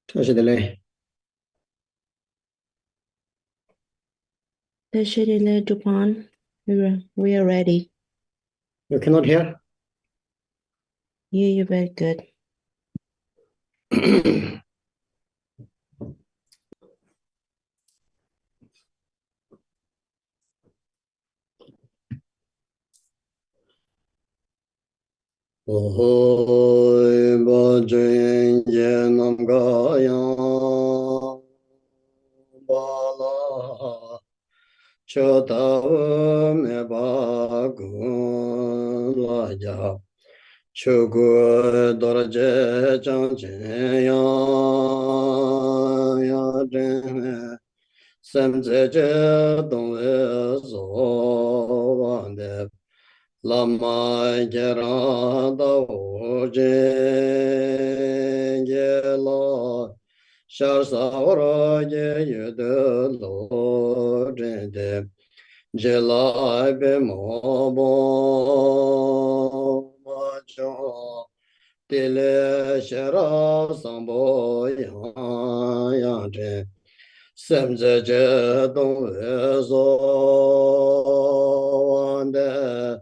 Tashidele, Tashirele Japan, we are ready. you cannot hear? Yeah, you're very good. Oi, Bajin, Yenam Gayam, Bala, Chota, Meba, Gulaja, Chugu, Dorje, Changchen, Ya, Semze, Dongwe, So, Wande, Lama Gera da Oje Gela Sharsavara Yudu Lo Jende Jela Be Mobo Macho Tile Shara Sambo Yang Yang Semze Je Dong Zo Wande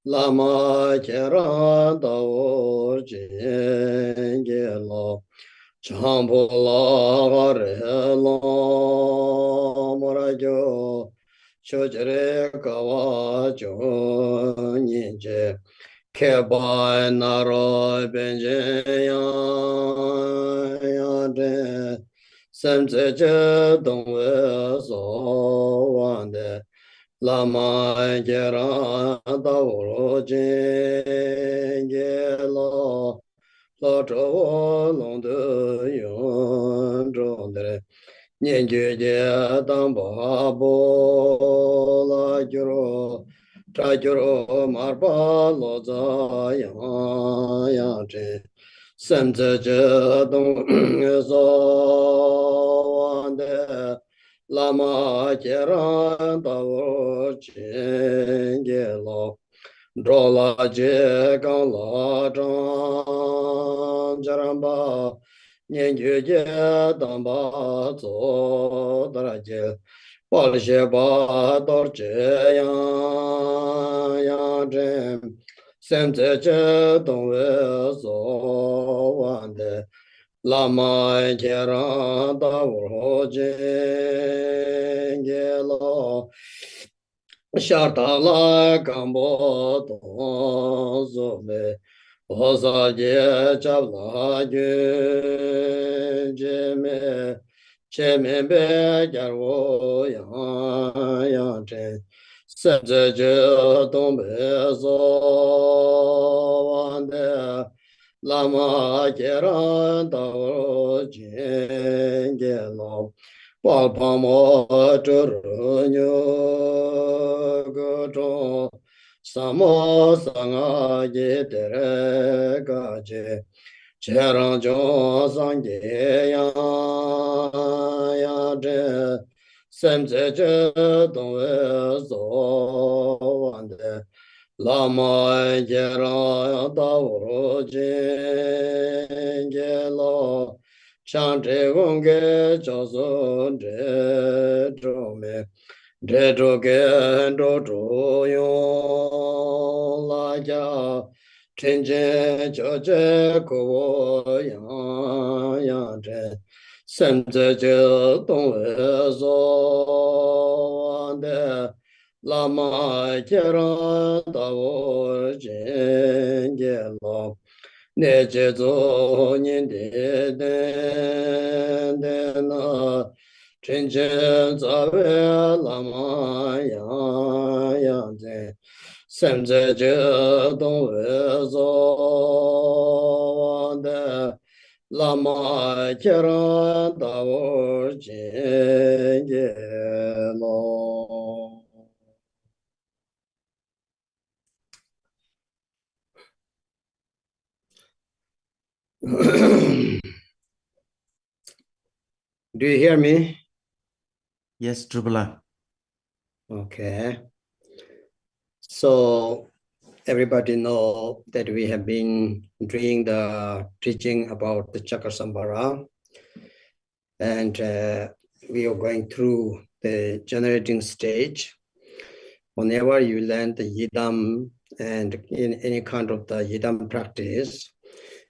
Lama Kera Dao Jenge Lo Champo La Re Lo Morajo Chojere Kawa Jo Ninje Keba Naro Benje Yade Semze Je Dongwe So Wande Lama Gera Dao Jenge Lo Lo Zhou Long De Yong Zhong De Nian Jue Jie Dang Ba Bo La Juro Zha Juro Mar Ba Lo Za Yang Yang Zhen Sem Zhe Zhe Dong So Wan De Lama Kera Dao Jenge Lo Zhou La Jie Gang La Zhang Jaramba Nian Jue Jie Dang Ba Zo Da Jie Ba Le Xie Ba Dao Zhe Yang Yang Zhen Sem Zhe Zhe Dong We So Wan De Lama Kera Dao Jenge Lo Shartala Kambo Don Zome Osa Je Chabla Je Jeme Cheme Be Jarwo Yang Yang Chen Sebze Je Dong Be So Wan De Lama Kera Dao Jenge Lo Palpamo Churunyo Gocho Samo Sanga Ye Tere Gaje Cherang Jo Sangye Yang Je Semze Je Dongwe So Wande Lama Gera Dao Jenge Lo Changche Gongge Chosun De Zhome De Zhoge Do Zhu Yong La Jia Chen Chen Choche Ko Yang Yang Chen Sem Tze Je Dong We So Wan De Lama Kera Dao Jenge Lo Ne Je Zo Nin De Den Den Na Chen Chen Za We Lama Yang Yang Zhen Sem Tze Je Dong We So Wan De Lama Chara Davo Jenge Lo. Do you hear me? Yes, Trubala. Okay. So everybody know that we have been doing the teaching about the Chakra and we are going through the generating stage. Whenever you learn the Yidam and in any kind of the Yidam practice,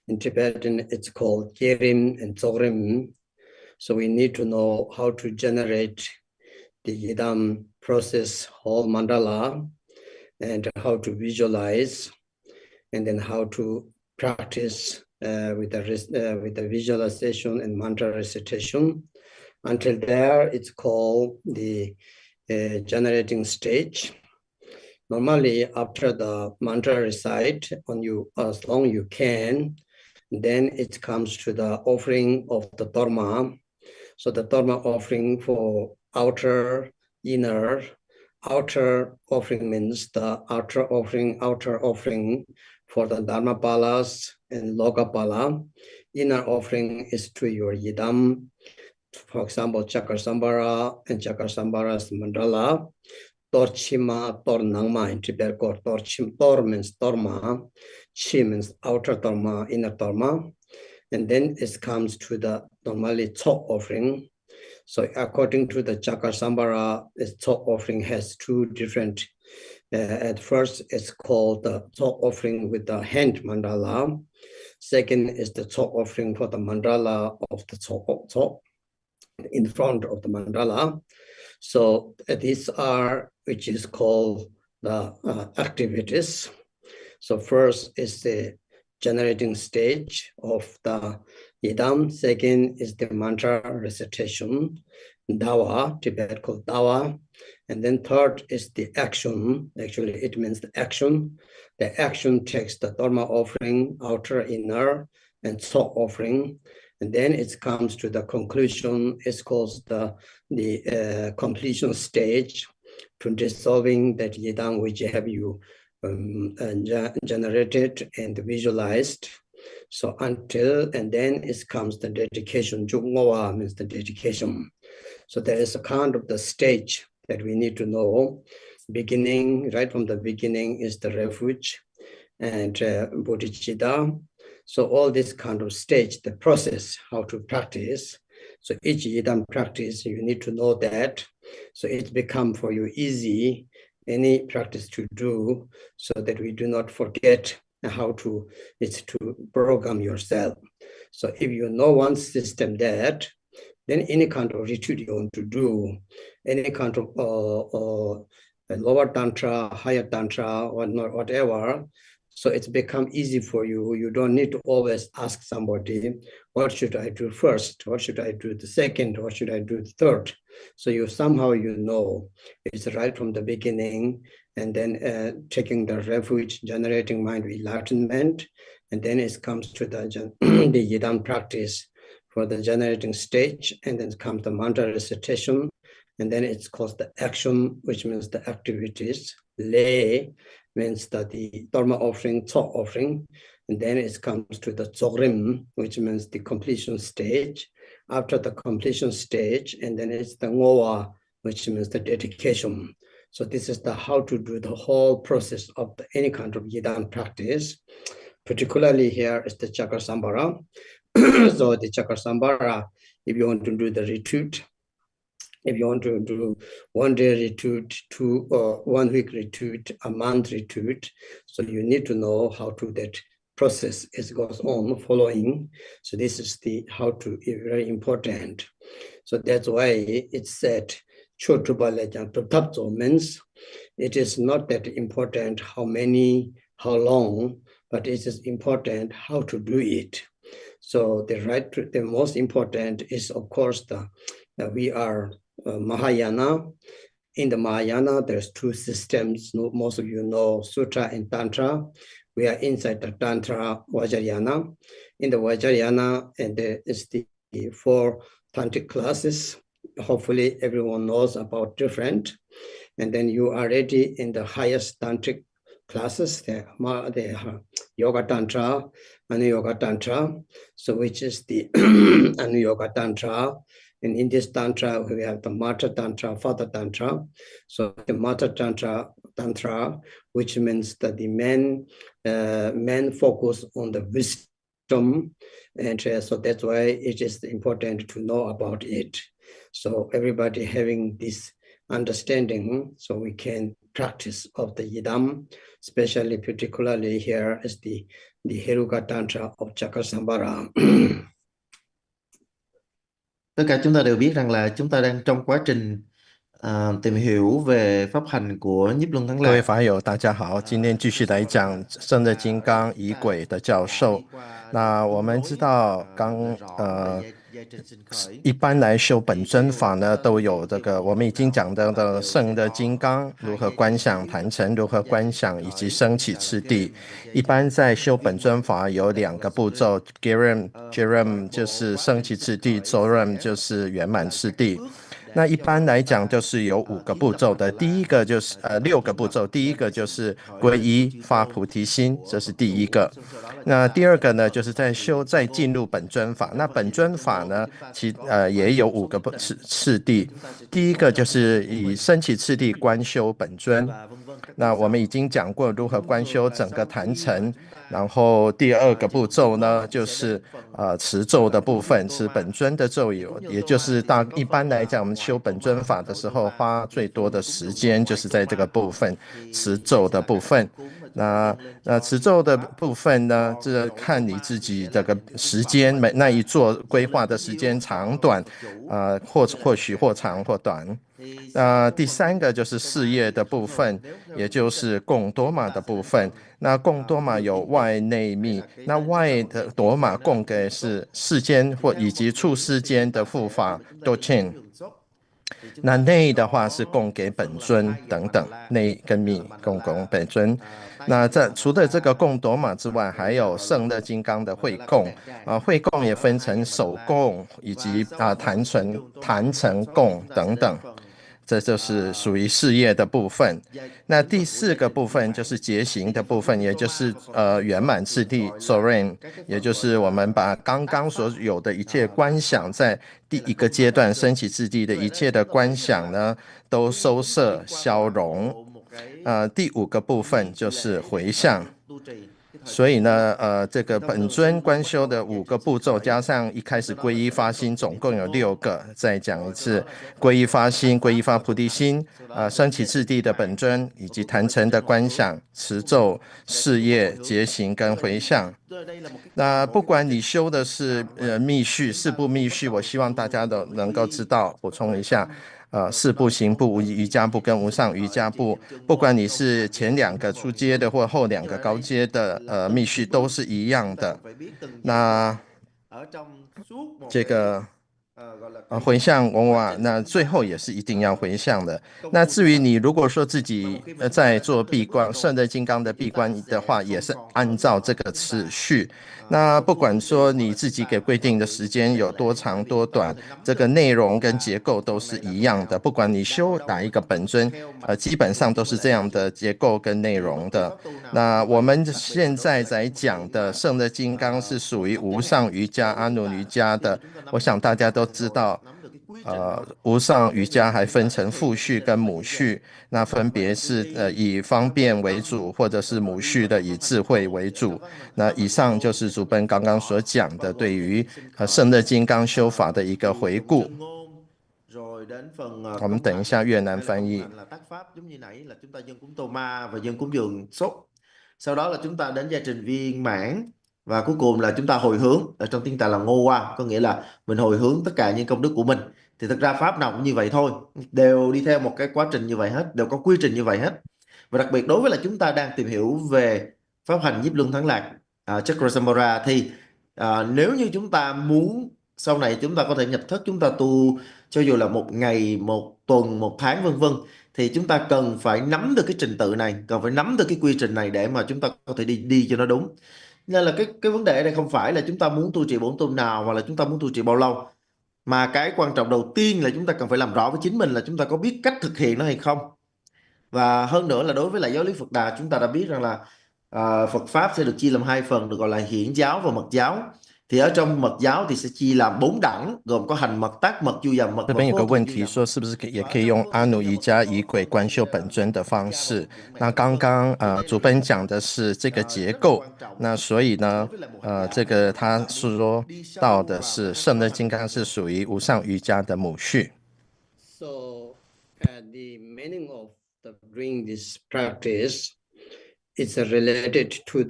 in Tibetan it's called Yerim and Zorim. So we need to know how to generate the Yidam process, whole mandala, and how to visualize, and then how to practice with the visualization and mantra recitation. Until there, it's called the generating stage. Normally, after the mantra recite, on you as long you can, then it comes to the offering of the dharma. So the dharma offering for outer, inner. Outer offering means the outer offering for the dharma palas and loka pala. Inner offering is to your yidam. For example, Chakra and Chakra mandala. Torchima, Tornangma in Tibet called Torchim. Tor means Torma, Chi means outer Torma, inner Torma. And then it comes to the normally Chok offering. So according to the Chakra this Chok offering has two different, at first it's called the Chok offering with the hand mandala. Second is the Chok offering for the mandala of the Chok in front of the mandala. So these are, which is called the activities. So first is the generating stage of the yidam. Second is the mantra recitation, dawa, Tibet called dawa. And then third is the action. Actually, it means the action. The action takes the dharma offering, outer, inner, and Chok offering. And then it comes to the conclusion. It's called the completion stage to dissolving that yidam which have you generated and visualized. So until, and then it comes the dedication. Jungwa means the dedication. So there is a kind of the stage that we need to know. Beginning, right from the beginning is the refuge and bodhicitta. So all this kind of stage, the process, how to practice. So each yidam practice, you need to know that. So it's become for you easy, any practice to do, so that we do not forget how to, it's to program yourself. So if you know one system that, then any kind of retreat you want to do, any kind of lower tantra, higher tantra, or not, whatever, so it's become easy for you. You don't need to always ask somebody, what should I do first? What should I do the second? What should I do the third? So you somehow you know it's right from the beginning, and then taking the refuge, generating mind enlightenment, and then it comes to the the yidam practice for the generating stage, and then comes the mantra recitation, and then it's called the action, which means the activities. Lay means that the dharma offering, Chok offering, and then it comes to the Zorim, which means the completion stage. After the completion stage, and then it's the Ngowa, which means the dedication. So this is the how to do the whole process of any kind of yidam practice. Particularly here is the Chakra Sambhara. So the Chakra Sambhara, if you want to do the retreat, if you want to do 1 day retreat, 1 week retreat, a month retreat, so you need to know how to that process is goes on following. So this is the how to, very important. So that's why it's said, means it is not that important how many, how long, but it is important how to do it. So the most important is, of course, we are Mahayana. In the Mahayana, there's two systems. Most of you know Sutra and Tantra. we are inside the Tantra Vajrayana. In the Vajrayana, and there is the 4 tantric classes. Hopefully everyone knows about different. And then you are already in the highest tantric classes, the Yoga Tantra, Anu Yoga Tantra, so which is the Anu Yoga Tantra. And in this Tantra, we have the Mata Tantra, Father Tantra. So the Mata Tantra, which means that the men focus on the wisdom. And so that's why it is important to know about it. So everybody having this understanding, so we can practice of the Yidam, especially particularly here is the Heruka Tantra of Chakasambhara. Tất cả chúng ta đều biết rằng là chúng ta đang trong quá trình tìm hiểu về pháp hành của Nhiếp Luân Thắng 各位 Lạc. 法友，大家好，今天继续来讲圣的金刚仪轨的教授。那我们知道一般来修本尊法呢，都有这个我们已经讲到的圣的金刚如何观想坛城，如何观想以及升起次第。一般在修本尊法有2个步骤 ，Geram 就是升起次第 ，Zoram 就是圆满次第。那一般来讲就是有5个步骤的，第一个就是6个步骤，第一个就是皈依发菩提心，这是第一个。那第二个呢，就是再进入本尊法。那本尊法呢，也有5个次第。第一个就是以升起次第观修本尊。那我们已经讲过如何观修整个坛城。然后第2个步骤呢，就是持咒的部分，持本尊的咒语，也就是一般来讲，我们修本尊法的时候，花最多的时间就是在这个部分，持咒的部分。那持咒的部分呢，这看你自己这个时间，那一座规划的时间长短，或许或长或短。第3个就是事业的部分，也就是供多玛的部分。那供多玛有外内密，那外的多玛供给是世间或以及处世间的护法 Dochen。那内的话是供给本尊等等，内跟密供本尊。那除了这个供多玛之外，还有圣乐金刚的会供会供也分成手供以及坛城供等等。这就是属于事业的部分。那第4个部分就是结行的部分，也就是圆满次第 Soren， 也就是我们把刚刚所有的一切观想，在第1个阶段升起次第的一切的观想呢，都收摄消融。第5个部分就是回向。所以呢，这个本尊观修的5个步骤，加上一开始皈依发心，总共有6个。再讲一次，皈依发心、皈依发菩提心，升起次第的本尊，以及坛城的观想、持咒、事业、结行跟回向。那不管你修的是密续、四部密续，我希望大家都能够知道，补充一下。四部行部、瑜伽部跟无上瑜伽部，不管你是前2个初阶的或后2个高阶的密续都是一样的。那这个回向那最后也是一定要回向的。那至于你如果说自己在做闭关圣的金刚的闭关的话，也是按照这个次序。那不管说你自己给规定的时间有多长多短，这个内容跟结构都是一样的。不管你修哪一个本尊，基本上都是这样的结构跟内容的。那我们现在在讲的圣的金刚是属于无上瑜伽、阿努瑜伽的。我想大家都知道，无上瑜伽还分成父序跟母序，那分别是以方便为主，或者是母序的以智慧为主。那以上就是主本刚刚所讲的对于圣乐金刚修法的一个回顾。我们等一下越南翻译。Sau đó là chúng ta đến gia trình viên mãn, và cuối cùng là chúng ta hồi hướng. Ở trong tiếng Tạng là ngô qua, có nghĩa là mình hồi hướng tất cả những công đức của mình. Thì thực ra pháp nào cũng như vậy thôi, đều đi theo một cái quá trình như vậy hết, đều có quy trình như vậy hết. Và đặc biệt đối với là chúng ta đang tìm hiểu về pháp hành nhiếp luân thắng lạc Chakrasambhara, thì nếu như chúng ta muốn sau này chúng ta có thể nhập thất, chúng ta tu cho dù là 1 ngày, 1 tuần, 1 tháng vân vân, thì chúng ta cần phải nắm được cái trình tự này, cần phải nắm được cái quy trình này để mà chúng ta có thể đi cho nó đúng. Nên là cái vấn đề đây không phải là chúng ta muốn tu trì 4 tuần nào hoặc là chúng ta muốn tu trì bao lâu, mà cái quan trọng đầu tiên là chúng ta cần phải làm rõ với chính mình là chúng ta có biết cách thực hiện nó hay không. Và hơn nữa là đối với lại giáo lý Phật Đà, chúng ta đã biết rằng là Phật pháp sẽ được chia làm hai phần, được gọi là hiển giáo và mật giáo. Thì ở trong mật giáo thì sẽ chia làm 4 đẳng, gồm có hành mật, tác mật, du dầm mật 这 và 边有个 vô 问 thượng 题 du 说，是不是也可以用阿努瑜伽仪轨观修本尊的方式？那刚刚主本讲的是这个结构，那所以呢，这个他说到的是圣乐金刚是属于无上瑜伽的母序。So the meaning of doing this practice is related to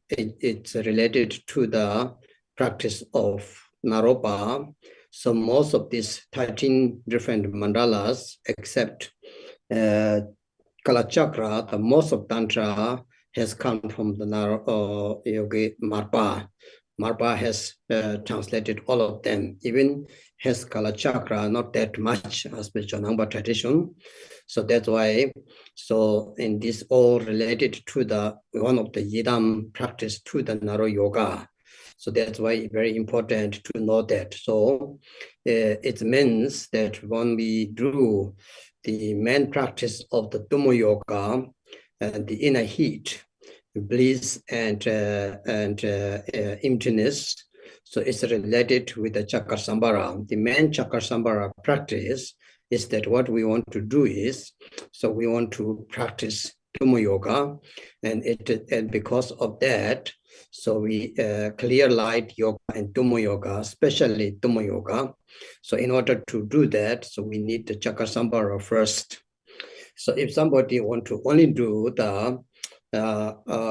it's related to the practice of Naropa. So most of these 13 different mandalas, except Kalachakra, the most of Tantra has come from the Yogi Marpa. Marpa has translated all of them, even has Kalachakra, not that much as the Chanangpa tradition. So that's why, so in this all related to the one of the Yidam practice to the Naro Yoga. So that's why it's very important to know that. So it means that when we do the main practice of the Tummo Yoga and the inner heat, bliss and emptiness, so it's related with the Chakra-sambhara. The main Chakra-sambhara practice is that what we want to do is, so we want to practice Tummo Yoga, and because of that, so we clear light yoga and Tummo Yoga, especially Tummo Yoga. So in order to do that, so we need the Chakra-sambhara first. So if somebody want to only do the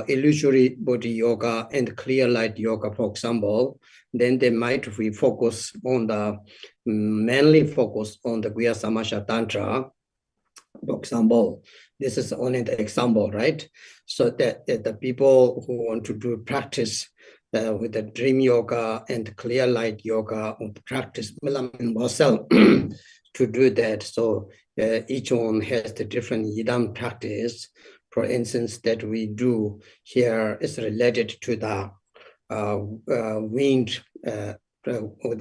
illusory body yoga and clear light yoga, for example, then they might focus on the mainly focus on the Guya Samasha Tantra, for example. This is only the example, right? So that the people who want to do practice with the dream yoga and clear light yoga, or practice to do that. So each one has the different Yidam practice. For instance, that we do here is related to the wind, the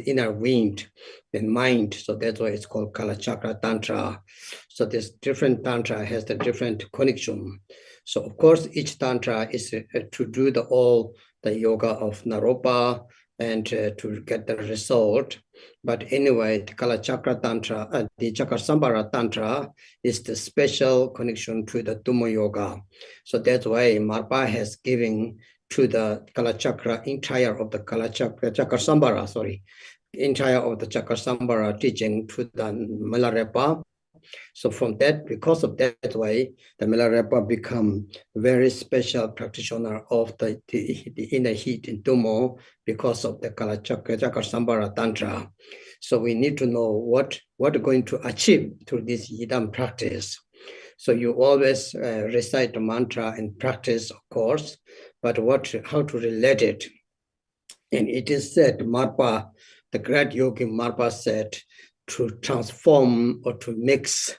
inner wind and mind. So that's why it's called Kalachakra Tantra. So this different Tantra has the different connection. So of course, each Tantra is to do all the yoga of Naropa and to get the result. But anyway, the Kalachakra Tantra, the Chakra-sambhara Tantra is the special connection to the Tummo Yoga. So that's why Marpa has given to the Kalachakra, entire of the Chakra-sambhara, entire of the Chakra-sambhara teaching to the Milarepa. So from that, because of that way, the Milarepa become very special practitioner of the inner heat in Tummo because of the Chakra-sambhara Tantra. So we need to know what we're going to achieve through this Yidam practice. So you always recite the mantra and practice, of course, but how to relate it. And it is said, Marpa, the great yogi Marpa said, to transform or to mix,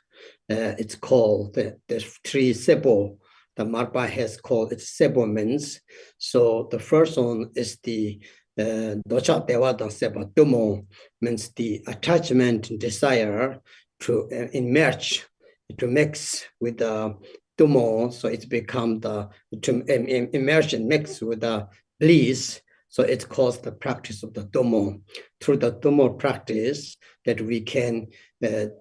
it's called the three seppo. The Marpa has called it seppo means. So the first one is the docha devata seppa tummo, means the attachment and desire to emerge, to mix with the tummo. So it's become to emerge and mix with the bliss. So it calls the practice of the Tummo. Through the Tummo practice, that we can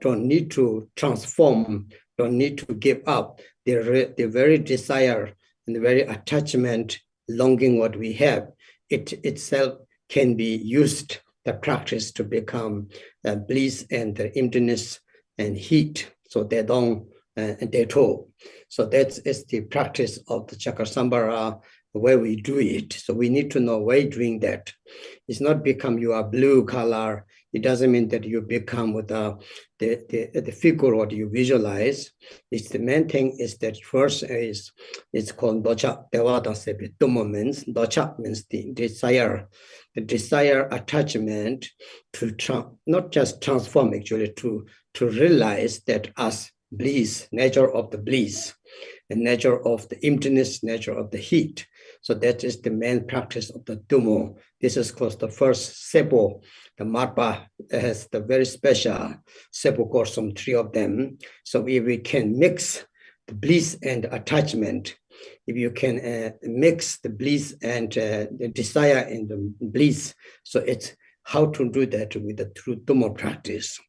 don't need to transform, don't need to give up the very desire and the very attachment, longing what we have. It itself can be used, the practice, to become bliss and the emptiness and heat. So they don't and they too. So that is the practice of the Chakra-sambhara, where we do it. So we need to know why doing that. It's not become you are blue color. It doesn't mean that you become with the figure what you visualize. It's the main thing is that first is it's called docha devata sepi. Tummo means docha means the desire attachment to not just transform, actually to realize that us bliss, nature of the bliss, and nature of the emptiness, nature of the heat. So that is the main practice of the Tummo. This is called the first Sepo. The Marpa has the very special Sepo course, some 3 of them. So if we can mix the bliss and attachment, if you can mix the bliss and the desire and the bliss, so it's how to do that with the true Tummo practice.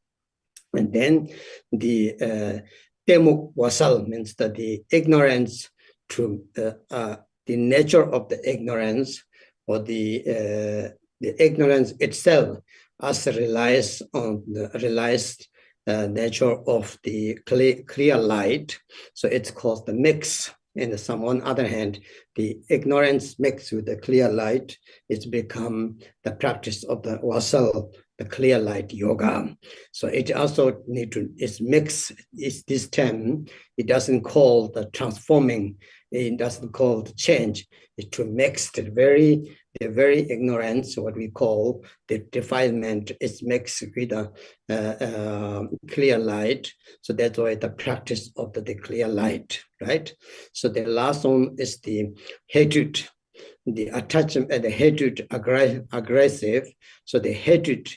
And then the Temu Wasal means that the ignorance to the nature of the ignorance, or the ignorance itself as relies on the realized nature of the clear light. So it's called the mix. And on the other hand, the ignorance mixed with the clear light, it's become the practice of the Wasal, the clear light yoga. So it also need to, it's mixed, it's this term, it doesn't call the transforming, it doesn't call the change, it's to mix the very ignorance, what we call the defilement, is mixed with a clear light. So that's why the practice of the clear light, right? So the last one is the hatred, the attachment and the hatred aggressive. So the hatred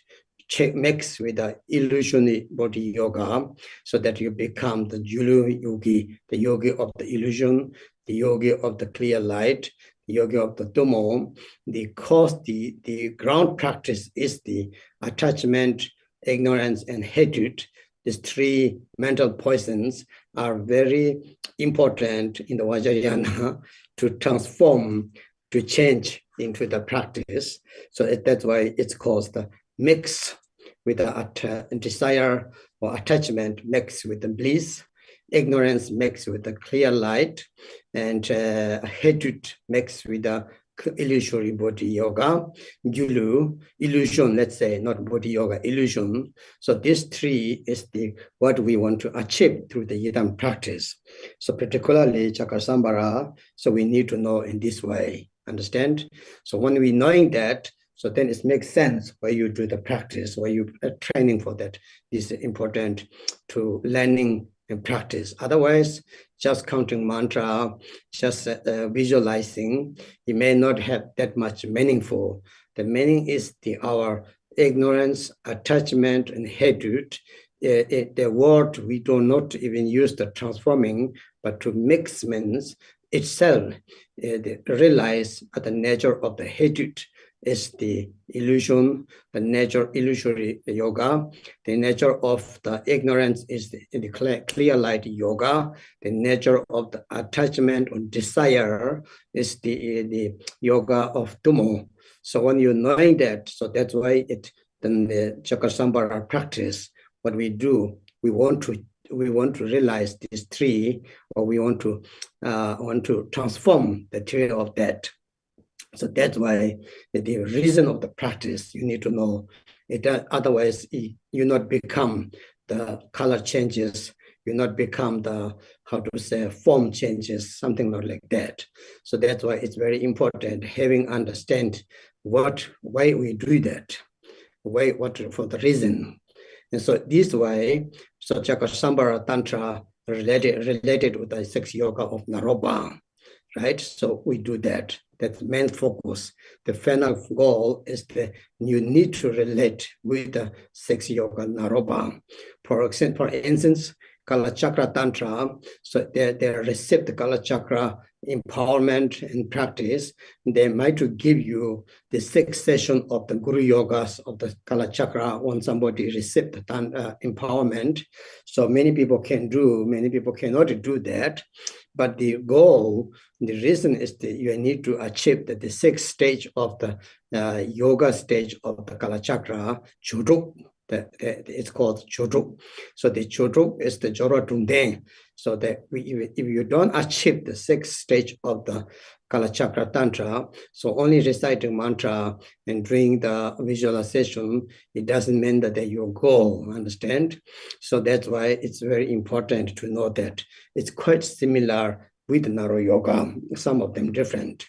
mix with the illusionary body yoga, so that you become the Julu yogi, the yogi of the illusion, the yogi of the clear light, the yogi of the Tummo. The ground practice is the attachment, ignorance, and hatred. These 3 mental poisons are very important in the Vajrayana to transform, to change into the practice. So that's why it's called the mix with the desire or attachment mixed with the bliss, ignorance mixed with the clear light, and hatred mixed with the illusory body yoga, Julu, illusion, let's say, not body yoga, illusion. So these 3 is what we want to achieve through the Yidam practice. So particularly Chakasambhara, so we need to know in this way, understand? So when we knowing that, so then it makes sense why you do the practice, why you are training for that. This is important to learning and practice. Otherwise, just counting mantra, just visualizing, it may not have that much meaningful. The meaning is our ignorance, attachment, and hatred. The word we do not even use the transforming, but to mix means itself. Realize the nature of the hatred is the illusion, the nature illusory yoga. The nature of the ignorance is the clear light yoga. The nature of the attachment or desire is the yoga of Tummo. So when you're knowing that, so that's why then the Chakasambhara practice, what we do, we want to realize these 3, or we want to transform the 3 of that. So that's why the reason of the practice, you need to know it. Otherwise, you not become the color changes, you not become the, form changes, something not like that. So that's why it's very important having understand why we do that, for the reason. And so this way, so Chakasambhara Tantra related with the 6 yoga of Naropa, right? So we do that. That's the main focus. The final goal is that you need to relate with the 6 yoga Naropa. For instance, Kalachakra Tantra, so they receive the Kalachakra empowerment and practice. They might give you the 6th session of the Guru Yogas of the Kalachakra when somebody receives the empowerment. So many people can do, many people cannot do that. But the goal, the reason is that you need to achieve the 6th stage of the yoga stage of the Kalachakra, Chuduk. It's called Chuduk. So the Chuduk is the Jora Tundeng. So that if you don't achieve the 6th stage of the Kalachakra Tantra, so only reciting mantra and doing the visualization, it doesn't mean that your goal, understand? So that's why it's very important to know that it's quite similar with Naro Yoga, some of them different.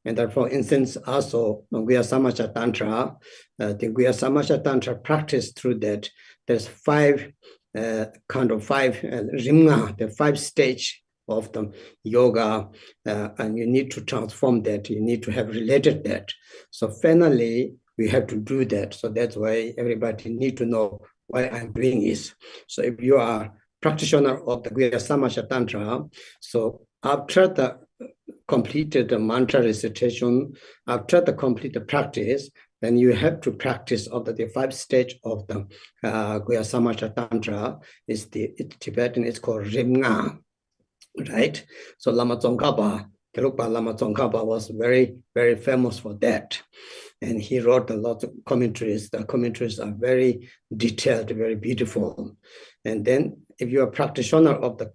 And that, for instance, also Guya Samacha Tantra, the Guya Samacha Tantra practice through that, there's 5 kind of five rimna, the 5 stage of the yoga, and you need to transform that. You need to have related that. So finally, we have to do that. So that's why everybody need to know why I'm doing this. So if you are practitioner of the Guhya Tantra, so after the completed the mantra recitation, after the completed practice, then you have to practice of the 5 stage of the Guhya Tantra. It's Tibetan, it's called Rimnga, right? So Lama Tsongkhapa, Gelugpa Lama Tsongkhapa was very, very famous for that. And he wrote a lot of commentaries. The commentaries are very detailed, very beautiful. And then if you're a practitioner of the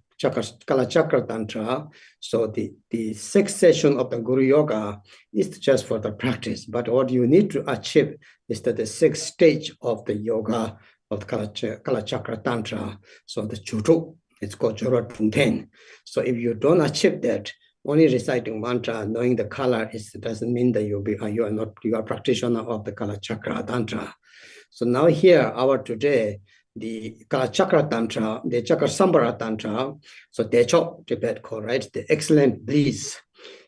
Kala Chakra Tantra, so the 6th session of the Guru Yoga is just for the practice. But what you need to achieve is that the 6th stage of the yoga of the Kala Chakra Tantra. So the Chutu, it's called Jora Tunten. So if you don't achieve that, only reciting mantra, knowing the color doesn't mean that you are a practitioner of the Kala Chakra Tantra. So now here, today, the Kala Chakra Tantra, the Chakra Sambhara Tantra, so Techo, Tibet called, right? The excellent bliss.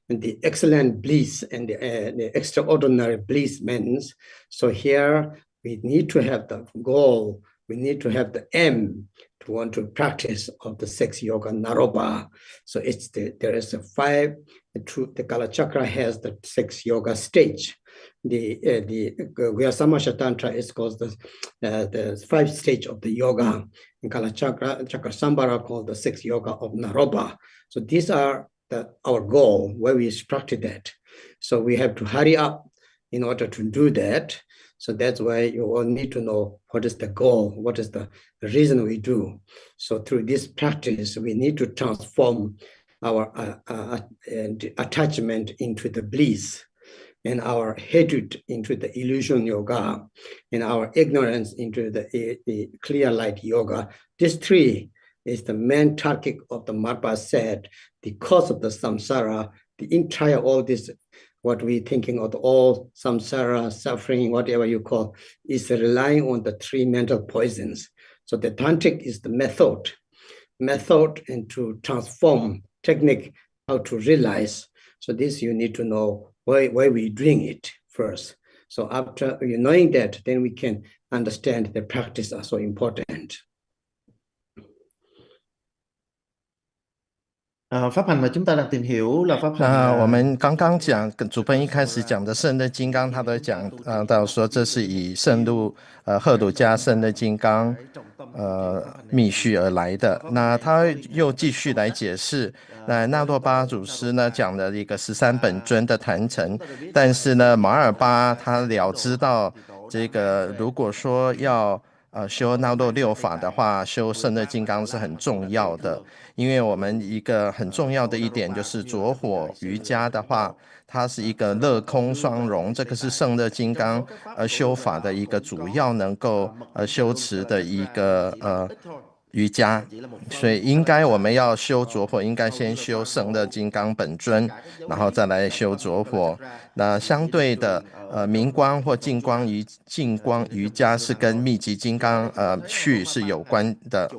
And the excellent bliss and the extraordinary bliss means, so here we need to have the goal, we need to have the aim to want to practice of the 6 yoga naropa. So there is a 5, the Kala Chakra has the 6 yoga stage. The Guhya Tantra is called the 5 stage of the yoga. And Kala Chakra Sambhara called the 6 yoga of naropa. So these are our goal, where we practice that. So we have to hurry up in order to do that. So that's why you all need to know what is the goal, what is the reason we do. So through this practice, we need to transform our attachment into the bliss, and our hatred into the illusion yoga, and our ignorance into the clear light yoga. These 3 is the main target of the Marpa said, the cause of the samsara, the entire all this, what we thinking of all samsara, suffering, whatever you call, is relying on the 3 mental poisons. So the tantric is the method and to transform, technique, how to realize. So this you need to know why we're doing it first. So after you knowing that, then we can understand the practice are so important. Pháp hành mà chúng ta đang tìm hiểu là pháp 那 hành 我们刚刚讲，跟主本一开始讲的圣乐金刚，他都讲到说这是以赫鲁加圣乐金刚密续而来的。那他又继续来解释，那多巴祖师呢讲了一个13本尊的坛城，但是呢马尔巴他了知到这个，如果说要修纳多6法的话，修圣乐金刚是很重要的。因为我们一个很重要的一点就是着火瑜伽的话，它是一个乐空双融，这个是圣乐金刚修法的一个主要能够修持的一个瑜伽，所以应该我们要修着火，应该先修圣乐金刚本尊，然后再来修着火。那相对的，明光或净光瑜伽是跟密集金刚续是有关的。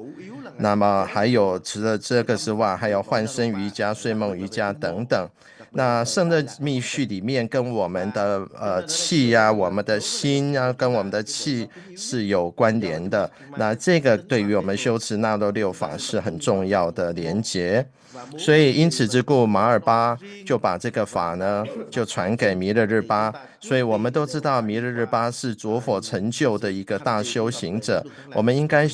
那么还有除了这个之外，还有幻身瑜伽、睡梦瑜伽等等。那圣乐密续里面跟我们的气啊、我们的心啊、跟我们的气是有关联的。那这个对于我们修持纳多6法是很重要的连结。所以因此之故，马尔巴就把这个法呢，就传给弥勒日巴。所以我们都知道，弥勒日巴是着火成就的一个大修行者。我们应该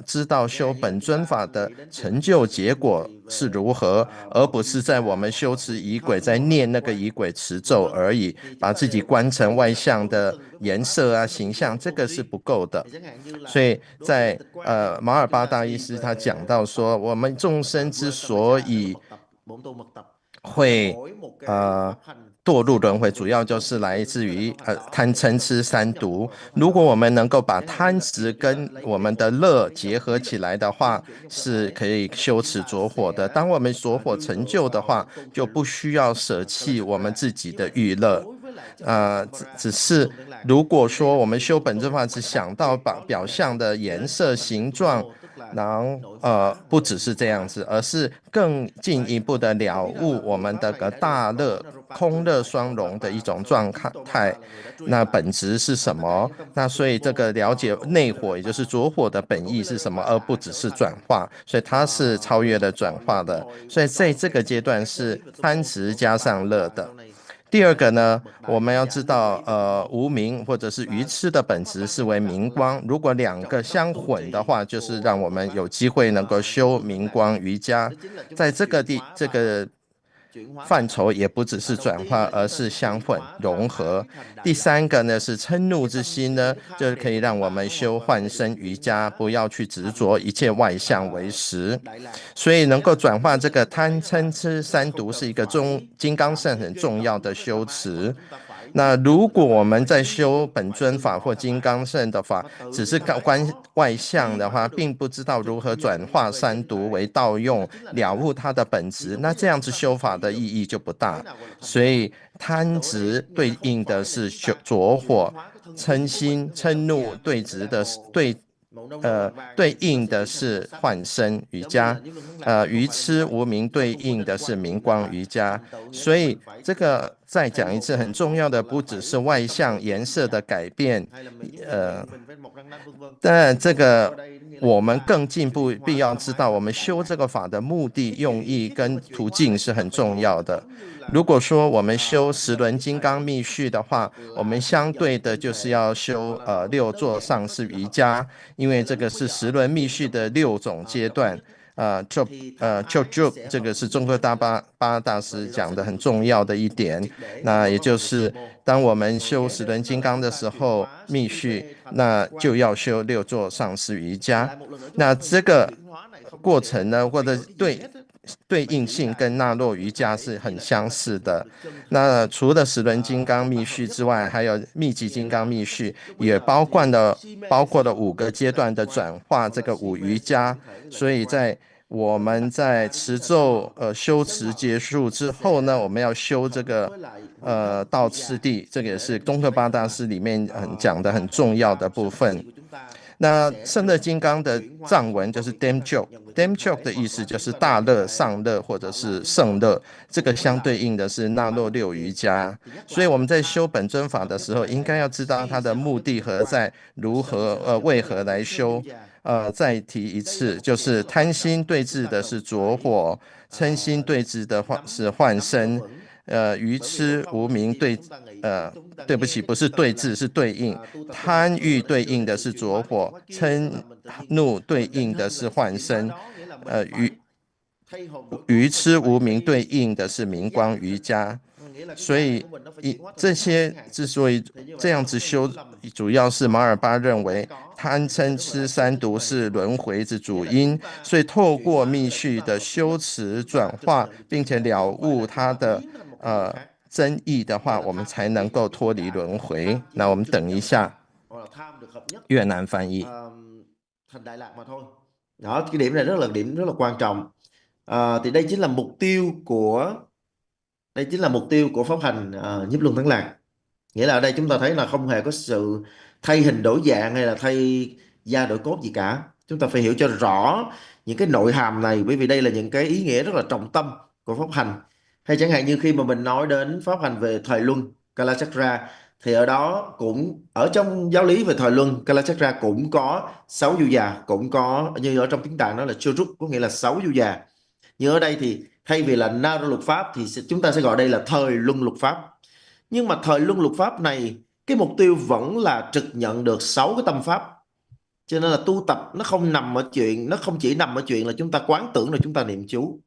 知道修本尊法的成就结果是如何，而不是在我们修持仪轨，在念那个仪轨持咒而已，把自己观成外相的颜色啊、形象，这个是不够的。所以在马尔巴大医师他讲到说，我们众生之所以会堕入轮回，主要就是来自于贪嗔痴三毒。如果我们能够把贪执跟我们的乐结合起来的话，是可以修持着火的。当我们着火成就的话，就不需要舍弃我们自己的欲乐。只是如果说我们修本尊法只想到把表象的颜色形状，不只是这样子，而是更进一步的了悟我们的个大乐、空乐双融的一种状态。那本质是什么？那所以这个了解内火，也就是着火的本意是什么，而不只是转化，所以它是超越了转化的。所以在这个阶段是贪执加上乐的。第二个呢，我们要知道，无明或者是愚痴的本质是为明光。如果两个相混的话，就是让我们有机会能够修明光瑜伽。在这个范畴也不只是转化，而是相混融合。第三个呢是嗔怒之心呢，就是可以让我们修幻身瑜伽，不要去执着一切外相为实。所以能够转化这个贪嗔痴三毒是一个金刚乘很重要的修持。那如果我们在修本尊法或金刚乘的法，只是观外相的话，并不知道如何转化三毒为道用，了悟它的本质，那这样子修法的意义就不大。所以贪执对应的是着火，嗔怒对应的是幻身瑜伽，愚痴无明对应的是明光瑜伽。所以这个再讲一次，很重要的不只是外相颜色的改变，但这个我们更进步，必要知道我们修这个法的目的、用意跟途径是很重要的。如果说我们修十轮金刚密续的话，我们相对的就是要修六座上师瑜伽，因为这个是十轮密续的6种阶段。就这个是中科巴大师讲的很重要的一点。那也就是当我们修十轮金刚的时候，密续那就要修6座上师瑜伽。那这个过程呢，或者对应性跟纳洛瑜伽是很相似的。那除了十轮金刚密续之外，还有密集金刚密续，也包括了5个阶段的转化，这个5瑜伽。所以我们在持咒修持结束之后呢，我们要修这个道次第，这个也是宗喀巴大师里面讲的很重要的部分。那胜乐金刚的藏文就是 Damjok 的意思就是大乐、上乐或者是胜乐，这个相对应的是纳洛6瑜伽。所以我们在修本尊法的时候，应该要知道它的目的何在，为何来修。再提一次，就是贪心对峙的是着火，嗔心对峙的是幻身，愚痴无明对不起，不是对峙，是对应。贪欲对应的是着火，嗔怒对应的是幻身，愚痴无明对应的是明光瑜伽。所以这些之所以这样子修，主要是马尔巴认为贪嗔痴三毒是轮回之主因，所以透过密续的修持转化，并且了悟它的真意的话，我们才能够脱离轮回。那我们等一下越南翻译。Đó, cái điểm này điểm rất là quan trọng. Thì đây chính là mục tiêu của pháp hành nhiếp luân thắng lạc. Nghĩa là ở đây chúng ta thấy là không hề có sự thay hình đổi dạng hay là thay da đổi cốt gì cả. Chúng ta phải hiểu cho rõ những cái nội hàm này, bởi vì đây là những cái ý nghĩa rất là trọng tâm của pháp hành. Hay chẳng hạn như khi mà mình nói đến pháp hành về thời luân Kalachakra, thì ở đó cũng ở trong giáo lý về thời luân Kalachakra cũng có 6 du già, cũng có như ở trong tiếng Tạng đó là Churuk, có nghĩa là 6 du già. Nhưng ở đây thì thay vì là Naro luật pháp thì chúng ta sẽ gọi đây là thời luân luật pháp. Nhưng mà thời luân luật pháp này, cái mục tiêu vẫn là trực nhận được 6 cái tâm pháp. Cho nên là tu tập nó không chỉ nằm ở chuyện là chúng ta quán tưởng rồi chúng ta niệm chú,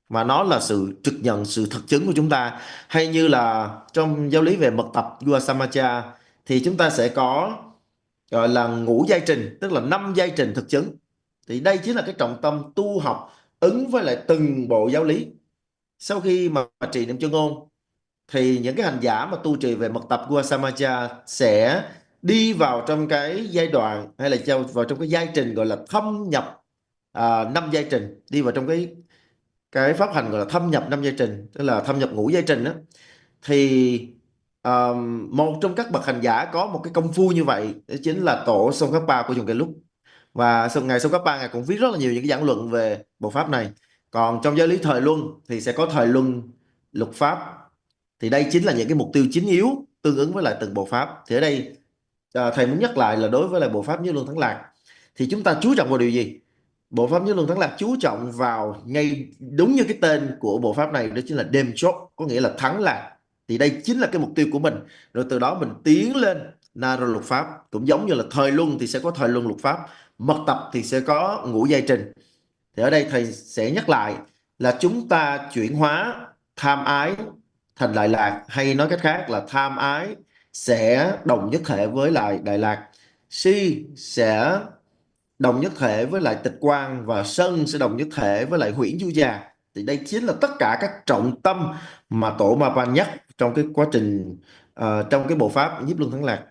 mà nó là sự trực nhận, sự thực chứng của chúng ta. Hay như là trong giáo lý về mật tập Guasamacha thì chúng ta sẽ có gọi là ngũ giai trình, tức là 5 giai trình thực chứng. Thì đây chính là cái trọng tâm tu học ứng với lại từng bộ giáo lý. Sau khi mà trì niệm chân ngôn thì những cái hành giả mà tu trì về mật tập Guasamacha sẽ đi vào trong cái giai đoạn hay là vào trong cái giai trình gọi là thâm nhập 5 giai trình, đi vào trong cái pháp hành gọi là thâm nhập 5 giai trình, tức là thâm nhập ngũ giai trình đó. Thì một trong các bậc hành giả có một cái công phu như vậy, đó chính là tổ Songkhapa của Dòng Cây Lúc. Và ngài Tsongkhapa ngài cũng viết rất là nhiều những cái giảng luận về bộ pháp này. Còn trong giáo lý thời luân thì sẽ có thời luân lục pháp. Thì đây chính là những cái mục tiêu chính yếu tương ứng với lại từng bộ pháp. Thì ở đây thầy muốn nhắc lại là đối với lại bộ pháp Nhất Luân Thắng Lạc thì chúng ta chú trọng vào điều gì? Bộ pháp Nhất Luân Thắng Lạc chú trọng vào ngay đúng như cái tên của bộ pháp này, đó chính là đêm chốt, có nghĩa là thắng lạc. Thì đây chính là cái mục tiêu của mình. Rồi từ đó mình tiến lên Naro lục pháp. Cũng giống như là thời luân thì sẽ có thời luân lục pháp, mật tập thì sẽ có ngũ giai trình. Thì ở đây thầy sẽ nhắc lại là chúng ta chuyển hóa tham ái thành đại lạc, hay nói cách khác là tham ái sẽ đồng nhất thể với lại đại lạc, si sẽ đồng nhất thể với lại tịch quan, và sân sẽ đồng nhất thể với lại huyễn du già. Thì đây chính là tất cả các trọng tâm mà tổ Ma nhắc trong cái quá trình trong cái bộ pháp Nhiếp Luân Thắng Lạc.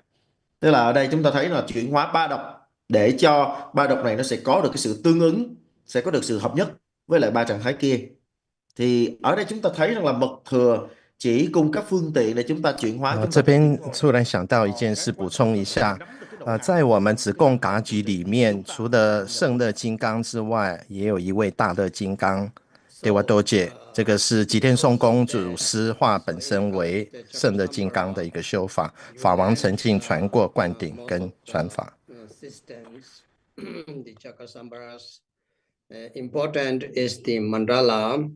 Tức là ở đây chúng ta thấy là chuyển hóa ba độc để cho ba độc này nó sẽ có được cái sự tương ứng, sẽ có được sự hợp nhất với lại ba trạng thái kia. Thì ở đây chúng ta thấy rằng là mật thừa chỉ cung cấp phương tiện để chúng ta chuyển hóa. 这边突然想到一件事，补充一下，在我们子贡噶举里面，除了圣乐金刚之外，也有一位大乐金刚，对我多解，这个是吉天颂公主师化本身为圣乐金刚的一个修法，法王沉浸传过灌顶跟传法。The Chakra-sambaras, important is the mandala,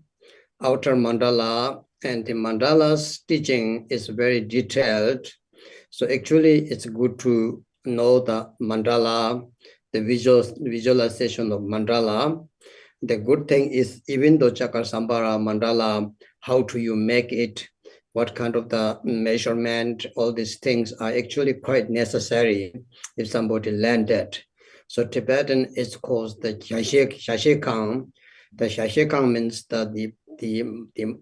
outer mandala, and the mandala's teaching is very detailed. So actually it's good to know the mandala, the visualization of mandala. The good thing is, even though Chakra-sambara mandala, how do you make it, what kind of the measurement, all these things are actually quite necessary if somebody learned that. So Tibetan is called the Shashikang. The Shashikang means the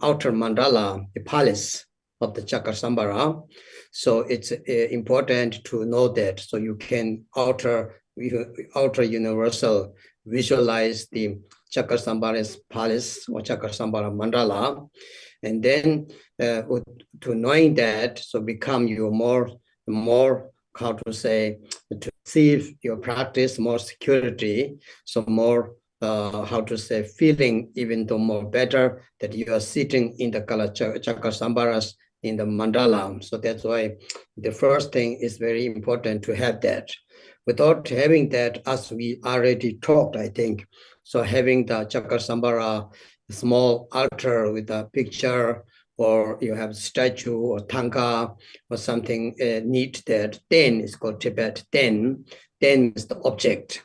outer mandala, the palace of the Chakra-sambara. So it's important to know that, so you can outer universal visualize the Chakra-sambara's palace or Chakra-sambara mandala. And then to knowing that, so become you more, how to say, to receive your practice more security, so more, how to say, feeling even though more better that you are sitting in the Chakra-sambaras in the mandala. So that's why the first thing is very important to have that. Without having that, as we already talked, I think, so having the Chakra-sambara small altar with a picture, or you have statue or tanka or something neat there, then it's called Tibet. Then is the object.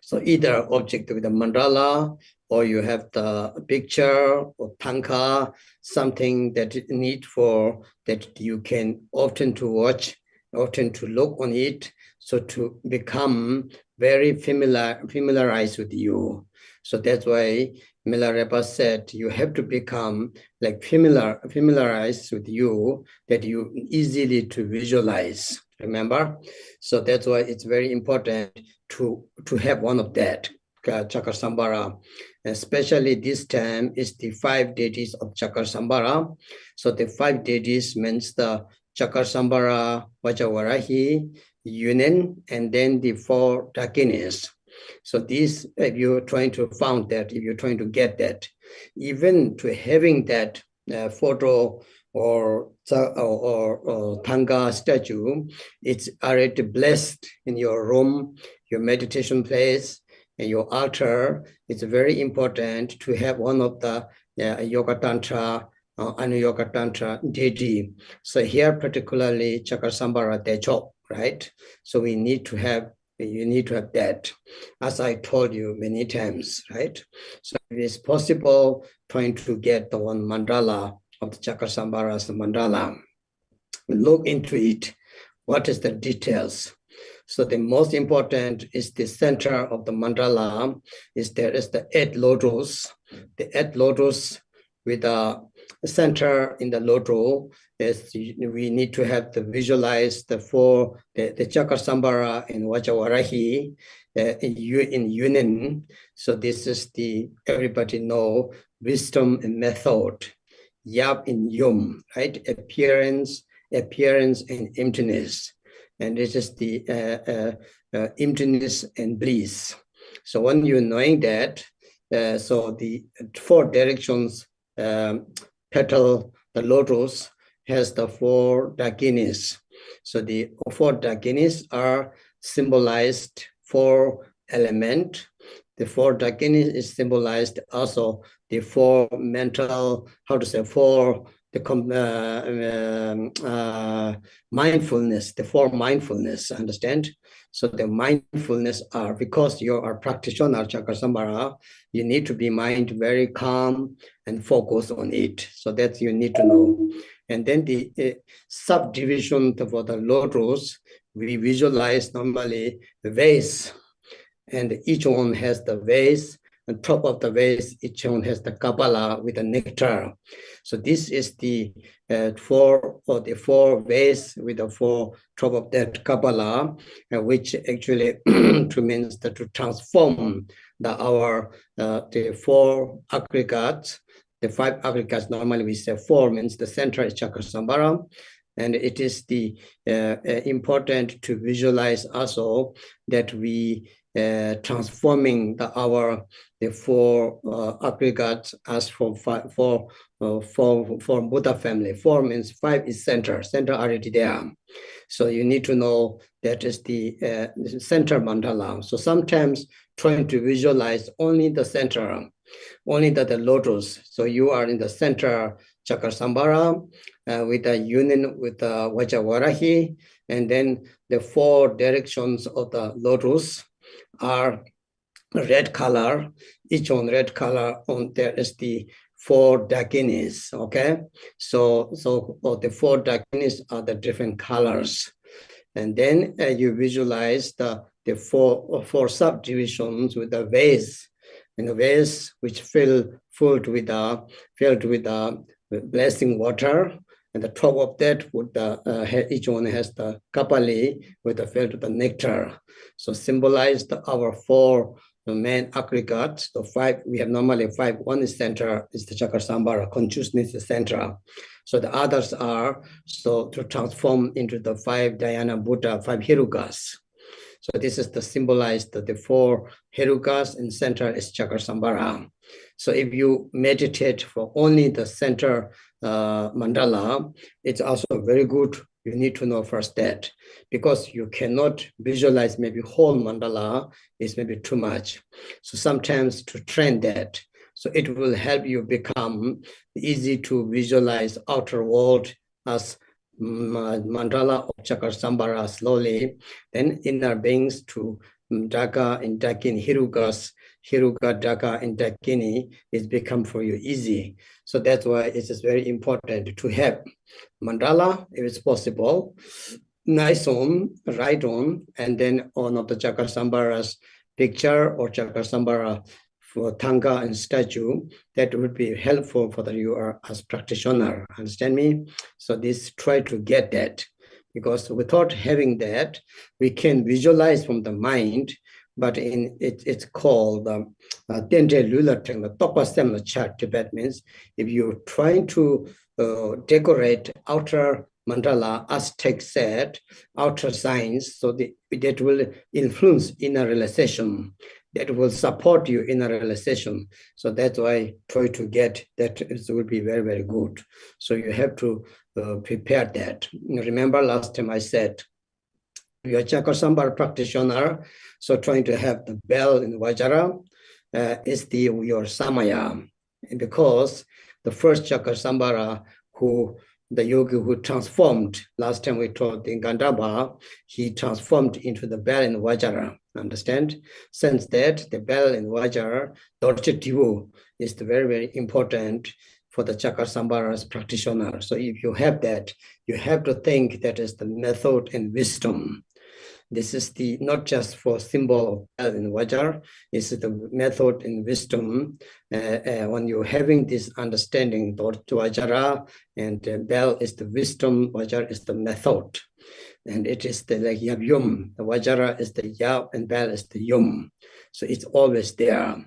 So either object with a mandala, or you have the picture or tanka, something that is neat for that you can often to watch, often to look on it, so to become very familiarized with you. So that's why Milarepa said you have to become like familiarized with you, that you easily to visualize. Remember? So that's why it's very important to have one of that, Chakra-sambara. Especially this time is the 5 deities of Chakra-sambara. So the 5 deities means the Chakra-sambara, Vajravarahi, Yunin, and then the 4 Dakinis. So this, if you're trying to find that, if you're trying to get that, even to having that photo or Tanga statue, it's already blessed in your room, your meditation place, and your altar. It's very important to have one of the Yoga Tantra, Anu-Yoga Tantra deity. So here particularly Chakra-sambara Techo, right? So we need to have, you need to have that, as I told you many times, right? So it is possible trying to get the one mandala of the Chakra-sambara's mandala. Look into it. What is the details? So the most important is the center of the mandala. There is the 8 lotus. The 8 lotus with a center in the lotus. We need to have to visualize the 4, the Chakra-sambara and Vajravarahi in union. So this is the, everybody know, wisdom and method. Yap in yum, right? Appearance and emptiness. and this is the emptiness and bliss. So when you're knowing that, so the 4 directions petal, the lotus has the 4 dakinis. So the 4 dakinis are symbolized 4 element. The 4 dakinis is symbolized also the 4 mental, 4 mindfulness, the 4 mindfulness, understand? So the mindfulness are, because you are practitioner Chakasambhara, you need to be mind very calm and focus on it. So that you need to know. And then the subdivision for the lotus, we visualize normally the vase, and each one has the vase. On top of the vase, each one has the Kabbalah with the nectar. So this is the 4 vase with the 4 top of that Kabbalah, which actually means that to transform the 4 aggregates. The 5 aggregates, normally we say 4, means the center is Chakasambhara. And it is the important to visualize also that we transforming the 4 aggregates as for Buddha family. 4 means 5 is center already there. So you need to know that is the center mandala. So sometimes trying to visualize only the center, only the lotus. So you are in the center Chakasambhara with a union with the Vajravarahi, and then the 4 directions of the lotus are red color. Each one red color. On there is the 4 dakinis. Okay, so the 4 dakinis are the different colors, and then you visualize the 4 subdivisions with the vase, and the vase which filled with the blessing water, and the top of that with the each one has the kapali with the filled with the nectar. So symbolized our 4 main aggregates. The 5 we have normally 5. One is center, is the Chakasambhara, consciousness is center. So the others are so to transform into the 5 Dhyana Buddha, 5 Hirukas. So this is the symbolized the 4 Hirukas, and center is Chakasambhara. So if you meditate for only the center mandala, it's also very good. You need to know first that, because you cannot visualize maybe whole mandala is maybe too much. So sometimes to train that, so it will help you become easy to visualize outer world as mandala of Chakasambhara slowly, then inner beings to Daka and Dakini, Hiruka, Daka, and Dakini is become for you easy. So that's why it is very important to have mandala, if it's possible, nice on, right on, and then on of the Chakasambhara's picture or Chakasambhara for Thanga and statue, that would be helpful for the you are as practitioner, understand me? So this, try to get that, because without having that, we can visualize from the mind, but it's called Tente Lula Teng, the Topasem chart Tibet means, if you're trying to decorate outer mandala, Aztec said, outer signs, so that will influence inner realization, that will support you in a realization. So that's why try to get that. It will be very, very good. So you have to prepare that. Remember last time I said, you're a Chakasambhara practitioner, so trying to have the bell in Vajra is your Samaya. Because the first Chakasambhara the yogi who transformed, last time we taught in Gandhava, he transformed into the bell in Vajra, understand? Since that, the bell in Vajra, Dorje Divu, is very, very important for the Chakasambhara's practitioner. So if you have that, you have to think that is the method and wisdom. This is not just for symbol of bell in Vajra, it's the method and wisdom. When you're having this understanding, Vajra and bell is the wisdom, Vajra is the method. And it is the like yab yum. The Vajra is the yab and bell is the yum. So it's always there.